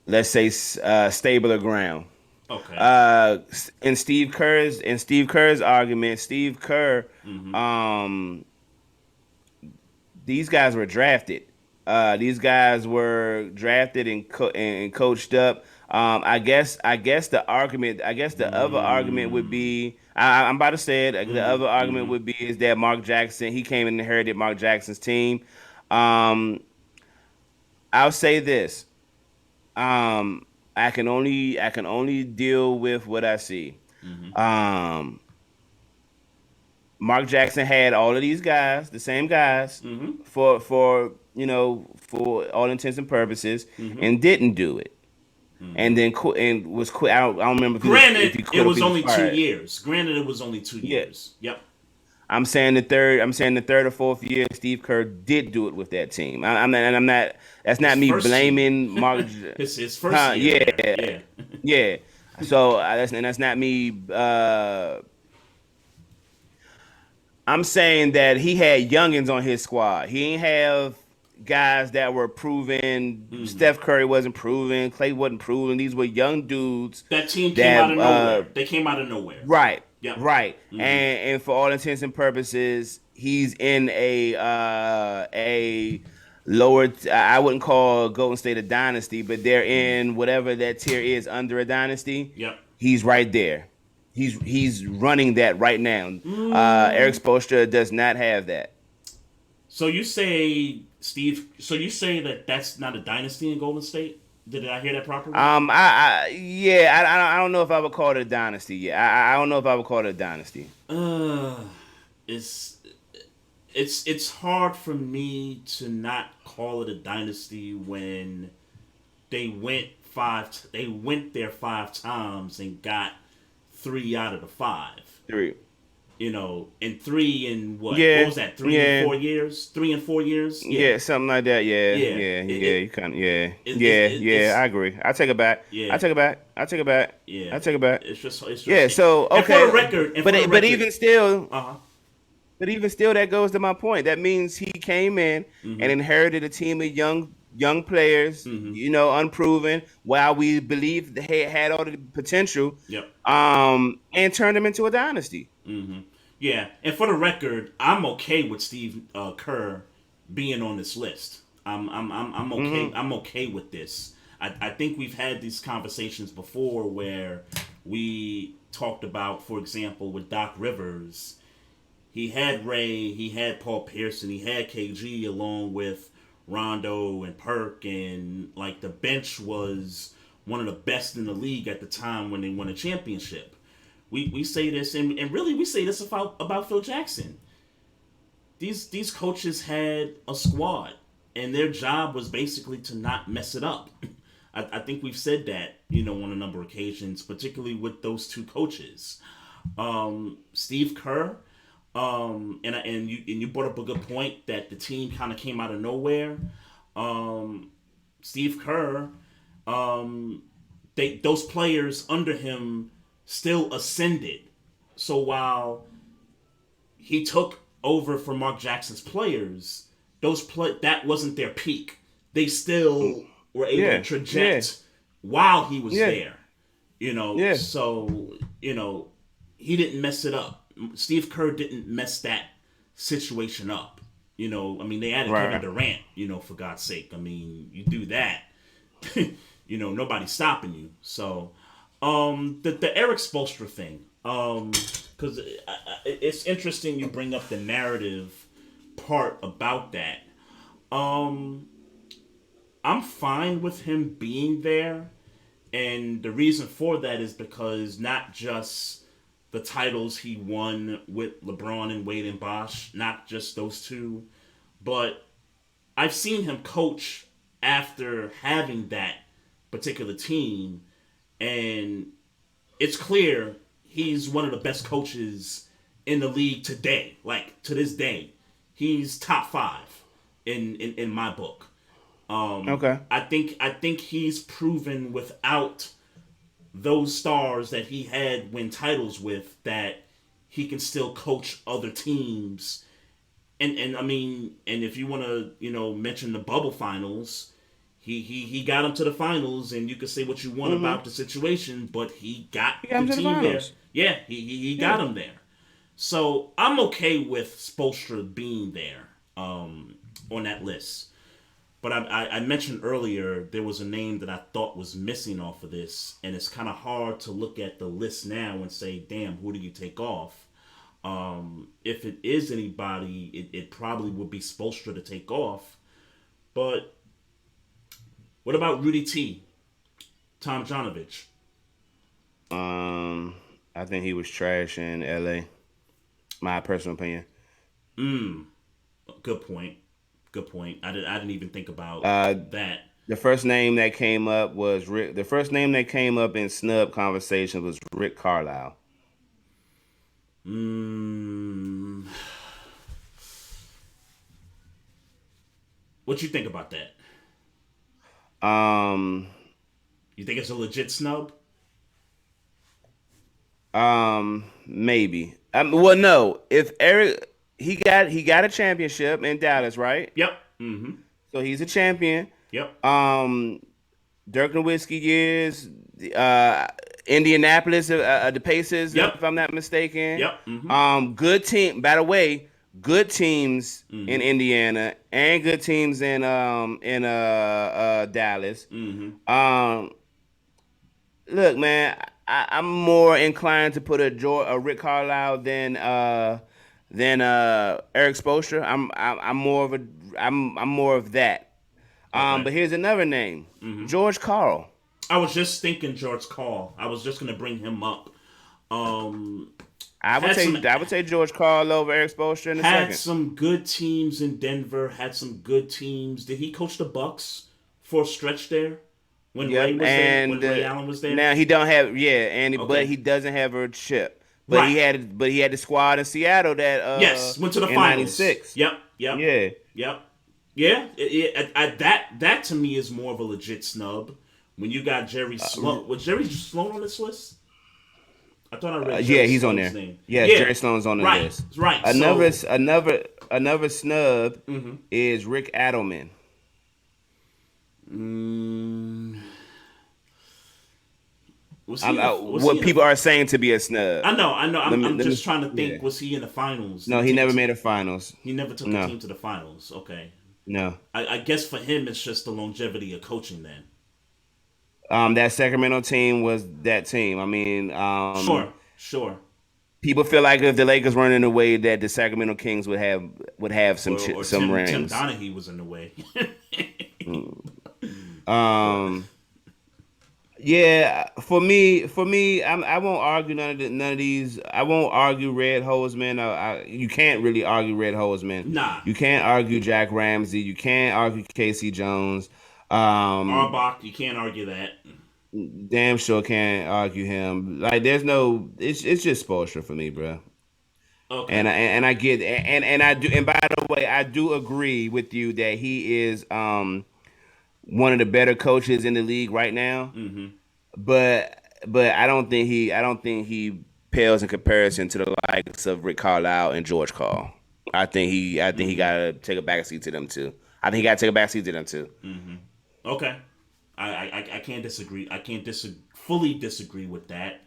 let's say stabler ground. Okay. In Steve Kerr's argument, Steve Kerr, these guys were drafted. These guys were drafted and coached up. I guess the other argument would be, I'm about to say it. The other argument would be is that Mark Jackson, he came and inherited Mark Jackson's team. I'll say this. I can only deal with what I see. Mark Jackson had all of these guys, the same guys, for all intents and purposes, and didn't do it. And then was quit. I don't remember. Granted, it was only 2 years. Granted, it was only 2 years. Yep. I'm saying the third or fourth year, Steve Kerr did do it with that team. I'm not. That's not me blaming Mark. His first year. Yeah. So that's not me. I'm saying that he had youngins on his squad. He didn't have guys that were proven. Steph Curry wasn't proven. Clay wasn't proven. These were young dudes. That team came out of nowhere. They came out of nowhere. Right. Yep. Right. And for all intents and purposes, he's in a lower. I wouldn't call Golden State a dynasty, but they're in whatever that tier is under a dynasty. Yep. He's right there. He's running that right now. Eric Spoelstra does not have that. So you say Steve, so you say that that's not a dynasty in Golden State? Did I hear that properly? Yeah, I don't know if I would call it a dynasty. Yeah, I don't know if I would call it a dynasty. Uh, it's it's hard for me to not call it a dynasty when they went there 5 times and got 3 out of the 5. Three. And 3 in what? Yeah, What was that? Three yeah, in 4 years? 3 and 4 years? Yeah. yeah, something like that. Yeah, Yeah. yeah, It, yeah. it, You kind of, yeah, it, it, yeah, it yeah. it's I agree. I take it back. I yeah. take it back. I take it back. Yeah. I take it back. It's just Yeah. So and for the okay, record, but even still, uh-huh. that goes to my point. That means he came in and Mhm. inherited a team of young players, Mhm. unproven, while we believed they had all the potential, Yep. and turned them into a dynasty. Mhm. Yeah, and for the record, I'm okay with Steve Kerr being on this list. I'm okay. Hmm. I'm okay with this. I think we've had these conversations before where we talked about, for example, with Doc Rivers, he had Ray, he had Paul Pierce, he had KG along with Rondo and Perk, and like the bench was one of the best in the league at the time when they won a championship. We say this, and really we say this about Phil Jackson. These coaches had a squad, and their job was basically to not mess it up. I think we've said that, on a number of occasions, particularly with those two coaches. Steve Kerr, and you brought up a good point that the team kind of came out of nowhere. Steve Kerr, those players under him still ascended. So while he took over from Mark Jackson's players, that wasn't their peak. They still were able to Yeah, yeah, traject while he was yeah, there. yeah. So he didn't mess it up. Steve Kerr didn't mess that situation up. I mean, they added Kevin Right. Durant. For God's sake. I mean, you do that. Nobody's stopping you. So, the Eric Spoelstra thing, because it's interesting you bring up the narrative part about that. Um, I'm fine with him being there, and the reason for that is because not just the titles he won with LeBron and Wade and Bosh, not just those two, but I've seen him coach after having that particular team, and it's clear he's one of the best coaches in the league today. Like to this day, he's top 5 in my book. Okay. I think he's proven without those stars that he had win titles with that he can still coach other teams. And I mean, and if you want to mention the bubble finals, he got him to the finals, and you can say what you want about the situation, but he got He got the him to the team there. finals. Yeah, he got him there. So I'm okay with Spoelstra being there on that list. But I mentioned earlier there was a name that I thought was missing off of this, and it's kind of hard to look at the list now and say, damn, who do you take off? If it is anybody, it probably would be Spoelstra to take off. But what about Rudy T, Tom Janovich? I think he was trash in LA. My personal opinion. Good point. Good point. I didn't even think about Uh, that. the first name that came up was Rick. The first name that came up in snub conversations was Rick Carlisle. Mm, what you think about that? Um, You think it's a legit snub? Maybe. Well, no. If Eric, he got a championship in Dallas, right? Yep. Mm-hmm. So he's a champion. Yep. Dirk Nowitzki years, uh, Indianapolis, the Pacers, Yep. if I'm not mistaken. Yep. Mm-hmm. Good team. By the way, good teams in Mm-hmm. Indiana and good teams in Dallas. Mm-hmm. Look, man, I'm more inclined to put a Rick Carlisle than Eric Spoelstra. I'm more of a I'm more of that. Okay. But here's another name, George Karl. I was just thinking George Karl. I was just gonna bring him up. Um, I would had some take George Karl over Eric Spoelstra in a had second. some good teams in Denver. Had some good teams. Did he coach the Bucks for a stretch there when Ray Yep, was there? When and Ray Allen was there? now he don't have but Okay. he doesn't have a chip. Right. But he had the squad in Seattle that Yes. Went to the in finals. '96. Yep. Yep. Yeah. Yep. Yeah. That to me is more of a legit snub. When you got Jerry Sloan, was Jerry Sloan on this list? I thought I read. Yeah, Jerry he's on Sloan's there. name. Yeah, Yeah, Jerry Sloan's on the right, list. right. Another snub is Rick Adelman. Mm, What people are saying to be a snub. I know. I'm just trying to think. Yeah. Was he in the finals? No, he never made a finals. He never took the team to the finals. Okay. No. I guess for him, it's just the longevity of coaching. Then. That Sacramento team was that team. I mean, Sure. people feel like if the Lakers weren't in the way, that the Sacramento Kings would have some Tim rings. Donaghy was in the way. Yeah, for me, I won't argue none of these. I won't argue Red Holzman. You can't really argue Red Holzman. Nah. You can't argue Jack Ramsey. You can't argue Casey Jones. Arbach, you can't argue that. Damn sure can't argue him. Like there's no. It's just Spoelstra for me, bro. Okay. And I get and I do. And by the way, I do agree with you that he is one of the better coaches in the league right now. Mm-hmm. But I don't think he pales in comparison to the likes of Rick Carlisle and George Karl. I think he gotta take a backseat to them too. I think he gotta take a backseat to them too. Mm-hmm. Okay. I can't disagree. I can't fully disagree with that.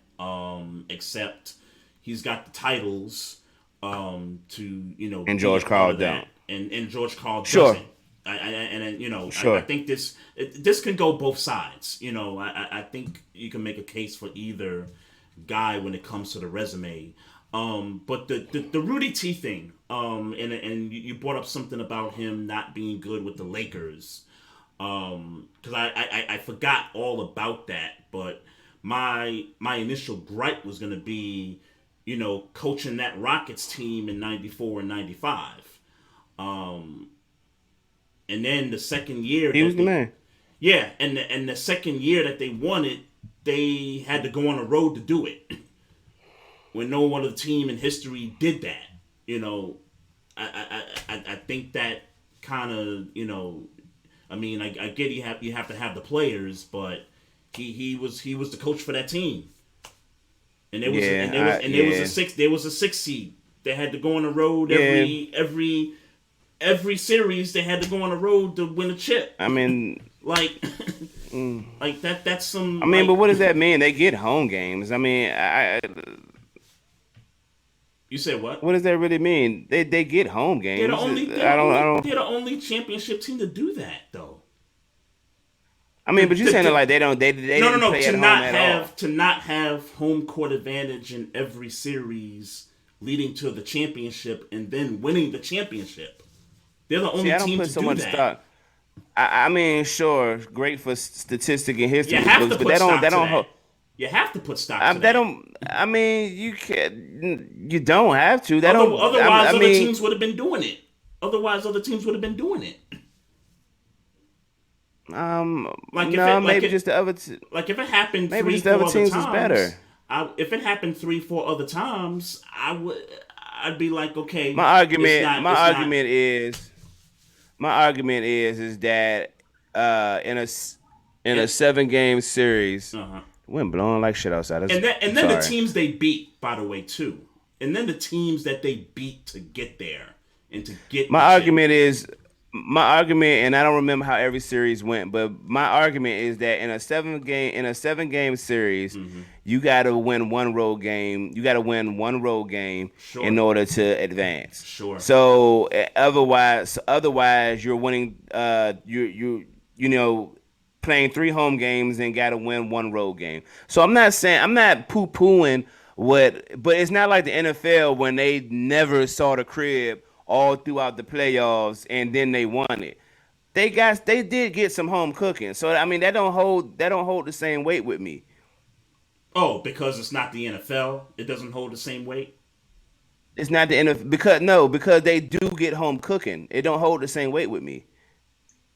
Except he's got the titles to And George Karl don't. And George Karl Sure. doesn't. Sure. I think this can go both sides. I think you can make a case for either guy when it comes to the resume. But the Rudy T thing, and you brought up something about him not being good with the Lakers, because I forgot all about that. But my initial gripe was going to be, coaching that Rockets team in '94 and '95. And then the second year, He was the man. Yeah, and the second year that they won it, they had to go on a road to do it. When no other team in history did that, I think that kind of, I mean, I get you have to have the players, but he was the coach for that team, and there was a six seed. They had to go on the road every series. They had to go on the road to win a chip. I mean, like like that. That's some. I mean, but what does that mean? They get home games. I mean, You said what? What does that really mean? They get home games. They're the only championship team to do that, though. I mean, but you're saying that like they didn't play at home at all. To not have home court advantage in every series leading to the championship and then winning the championship. They're the only team to do that. Stock. I mean, sure, great for statistic and history, you have to put but stock that to don't. That. You have to put stock to that. That don't. I mean, you can't. You don't have to. That don't. Otherwise, other teams would have been doing it. Otherwise, other teams would have been doing it. Just the other. Like if it happened, maybe just the other teams is better. If it happened 3-4 other times, I'd be like, okay. My argument is that in a 7-game series, wind blowing like shit outside. And then the teams they beat, by the way, too. And then the teams that they beat to get there and to get. My argument, and I don't remember how every series went, but my argument is that in a 7-game series, you got to win one road game. You got to win one road game in order to advance. Sure. So otherwise, you're winning. Playing 3 home games and got to win one road game. So I'm not poo-pooing But it's not like the NFL when they never saw the crib all throughout the playoffs and then they won it. They did get some home cooking. So I mean that don't hold the same weight with me. Oh, because it's not the NFL, it doesn't hold the same weight. It's not the NFL because they do get home cooking. It don't hold the same weight with me.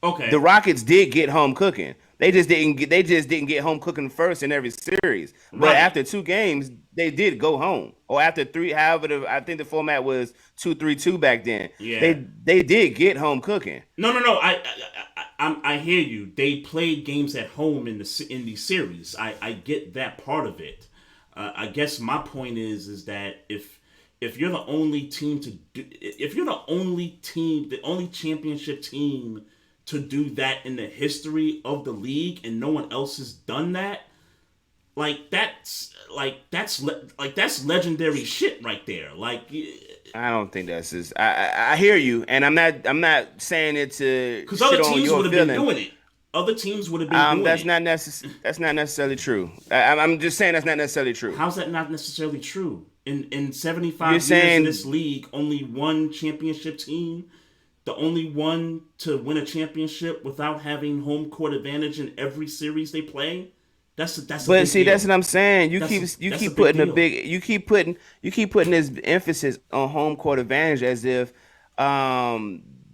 The Okay, Rockets did get home cooking. They just didn't get home cooking first in every series. But right. after 2 games, they did go home. Or after three, however, I think the format was 2-3-2 back then. Yeah. They did get home cooking. No, no, no. I hear you. They played games at home in these series. I get that part of it. I guess my point is that if you're the only team to do, if you're the only championship team to do that in the history of the league, and no one else has done that, that's legendary shit right there. I don't think that's his. I hear you, and I'm not saying it to Because shit other on teams your would have been feeling. doing it. Other teams would have been doing That's it. not necessarily true. I'm just saying that's not necessarily true. How's that not necessarily true? In You're 75 years in saying, this league, only one championship team, the only one to win a championship without having home court advantage in every series they play. That's a but big see, that's deal. what I'm saying. You That's keep a, you that's a keep big putting a deal. big you keep putting this emphasis on home court advantage as if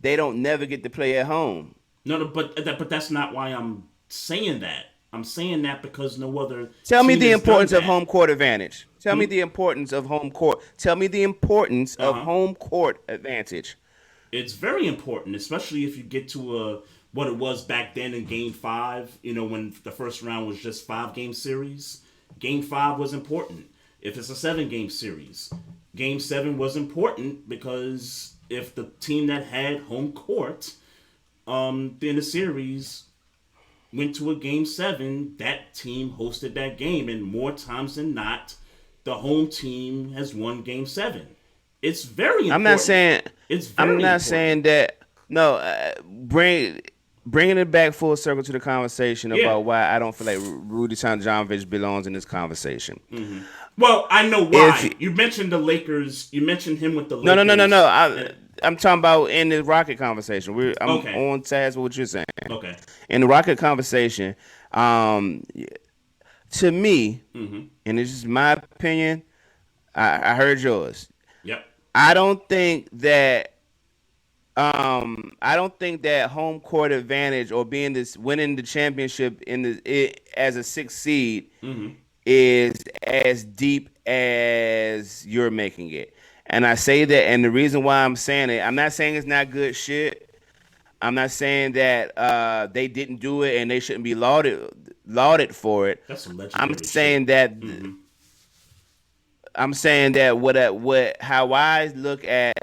they don't never get to play at home. No, no, but that's not why I'm saying that. I'm saying that because no other Tell me team the has done importance of that. home court advantage. Tell me Hmm? the importance of home court. Tell me the importance Uh of huh. home court advantage. It's very important, especially if you get to what it was back then in Game Five. When the first round was just 5 game series. Game Five was important. If it's a 7 game series, Game Seven was important because if the team that had home court in the series went to a Game Seven, that team hosted that game, and more times than not, the home team has won Game Seven. It's very I'm not important. saying It's I'm very not important. saying that. No, bringing it back full circle to the conversation Yeah. about why I don't feel like Rudy Tomjanovich belongs in this conversation. Well, I know If why. You mentioned the Lakers. You mentioned him with the No, no, no, no, no. Lakers. And I'm talking about in the Rocket conversation. I'm okay, on task with what you're saying. okay. In the Rocket conversation, um, to me, Mm-hmm. and this is my opinion, I heard yours. Yep. I don't think that I don't think that home court advantage or being this winning the championship as a sixth seed Mm-hmm. is as deep as you're making it. And I say that, and the reason why I'm saying it, I'm not saying it's not good shit. I'm not saying that they didn't do it and they shouldn't be lauded for it. That's some I'm legendary shit. saying that Mm-hmm. what how I look at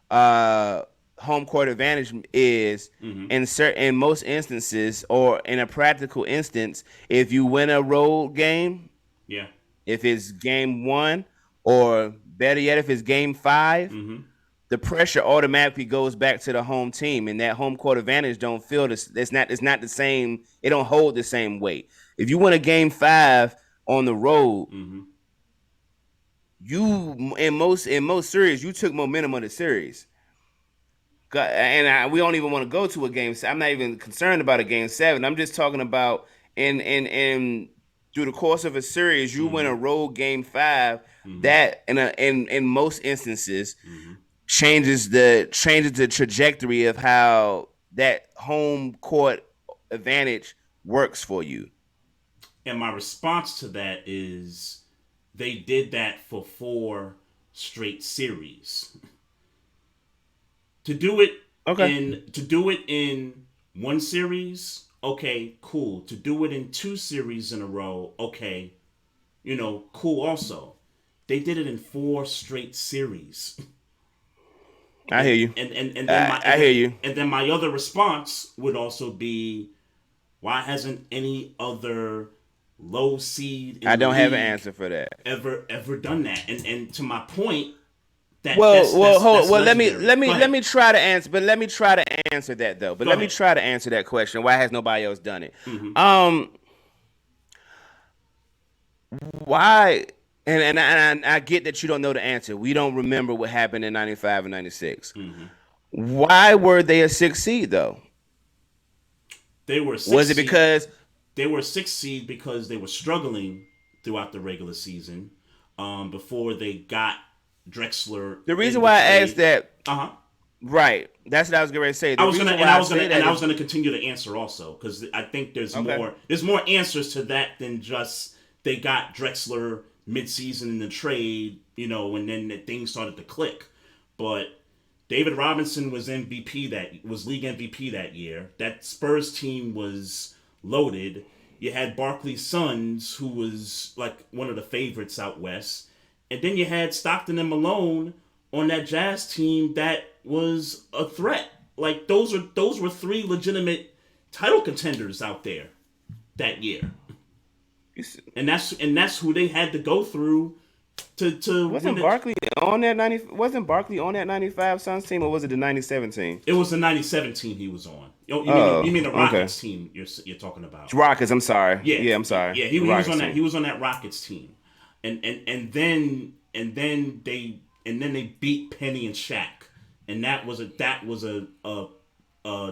uh, home court advantage is Mm-hmm. in most instances or in a practical instance, if you win a road game, Yeah. if it's game one, or better yet, if it's game five, Mm-hmm. the pressure automatically goes back to the home team, and that home court advantage don't feel this. It's not the same. It don't hold the same weight. If you win a game five on the road, Mm-hmm. you in most series you took momentum of the series. We don't even want to go to a game. I'm not even concerned about a game seven. I'm just talking about in through the course of a series, you win Mm-hmm. a road game five. Mm-hmm. That in most instances Mm-hmm. changes the trajectory of how that home court advantage works for you. And my response to that is they did that for 4 straight series. Okay. To do it in one series, okay, cool. To do it in 2 series in a row, okay, cool also. They did it in 4 straight series. I hear And you. and then I, my I hear you. and then my other response would also be, why hasn't any other low seed in I the don't have an league answer for that. ever done that? And to my point, that Well, that's well, that's hold. that's Well, let me legendary. let me Go let ahead. me try to answer. But let me try to answer that though. But Go let me ahead. try to answer that question. Why has nobody else done it? Mm-hmm. Um, why? And I get that you don't know the answer. We don't remember what happened in 95 and 96. Mm-hmm. Why were they a 6th seed, though? They were Was it because... They were a 6th seed because they were struggling throughout the regular season before they got Drexler. The reason why I asked that... Uh-huh. Right. That's what I was going to say. I was going to continue to answer also because I think there's more answers to that than just they got Drexler mid-season in the trade, and then things started to click. But David Robinson was league MVP that year. That Spurs team was loaded. You had Barkley's Sons, who was like one of the favorites out west, and then you had Stockton and Malone on that Jazz team that was a threat. Like those were 3 legitimate title contenders out there that year, and that's who they had to go through to. Wasn't Barkley on that 90? Wasn't Barkley on that 95 Suns team, or was it the 97 team? It was the 97 team he was on. You mean the Rockets team? You're talking about Rockets. I'm sorry. Yeah, I'm sorry. Yeah, he was on that. He was on that Rockets team, and then they beat Penny and Shaq, and that was a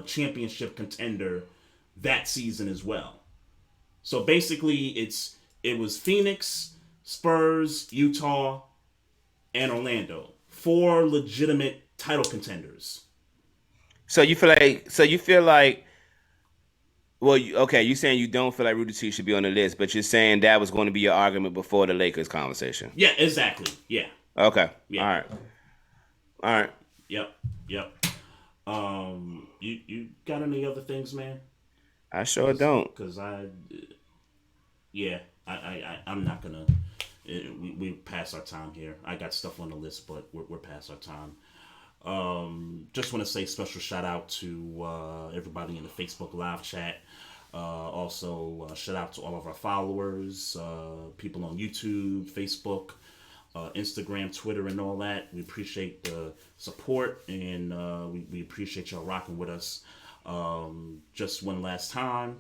championship contender that season as well. So basically, it was Phoenix, Spurs, Utah, and Orlando, 4 legitimate title contenders. So you feel like, well, okay, you're saying you don't feel like Rudy T should be on the list, but you're saying that was going to be your argument before the Lakers conversation. Yeah, exactly. Yeah. Okay. Yeah. All right. Yep. You got any other things, man? I sure don't. Because I'm not gonna. We pass our time here. I got stuff on the list, but we're past our time. Just want to say special shout out to everybody in the Facebook live chat. Also, shout out to all of our followers, people on YouTube, Facebook, Instagram, Twitter, and all that. We appreciate the support, and we appreciate y'all rocking with us. Just one last time,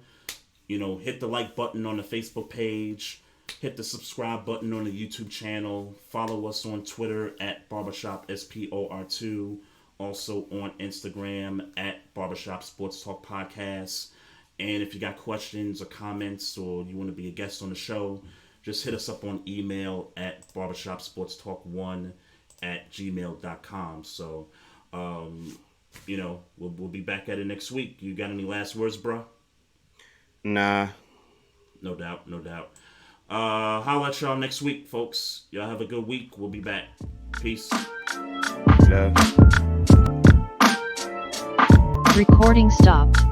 hit the like button on the Facebook page. Hit the subscribe button on the YouTube channel. Follow us on Twitter at Barbershop SPOR2. Also on Instagram at Barbershop Sports Talk Podcast. And if you got questions or comments or you want to be a guest on the show, just hit us up on email at barbershopsportstalk1@gmail.com. So, we'll be back at it next week. You got any last words, bro? Nah. No doubt. Holla at y'all next week, folks. Y'all have a good week. We'll be back. Peace. Love. Recording stopped.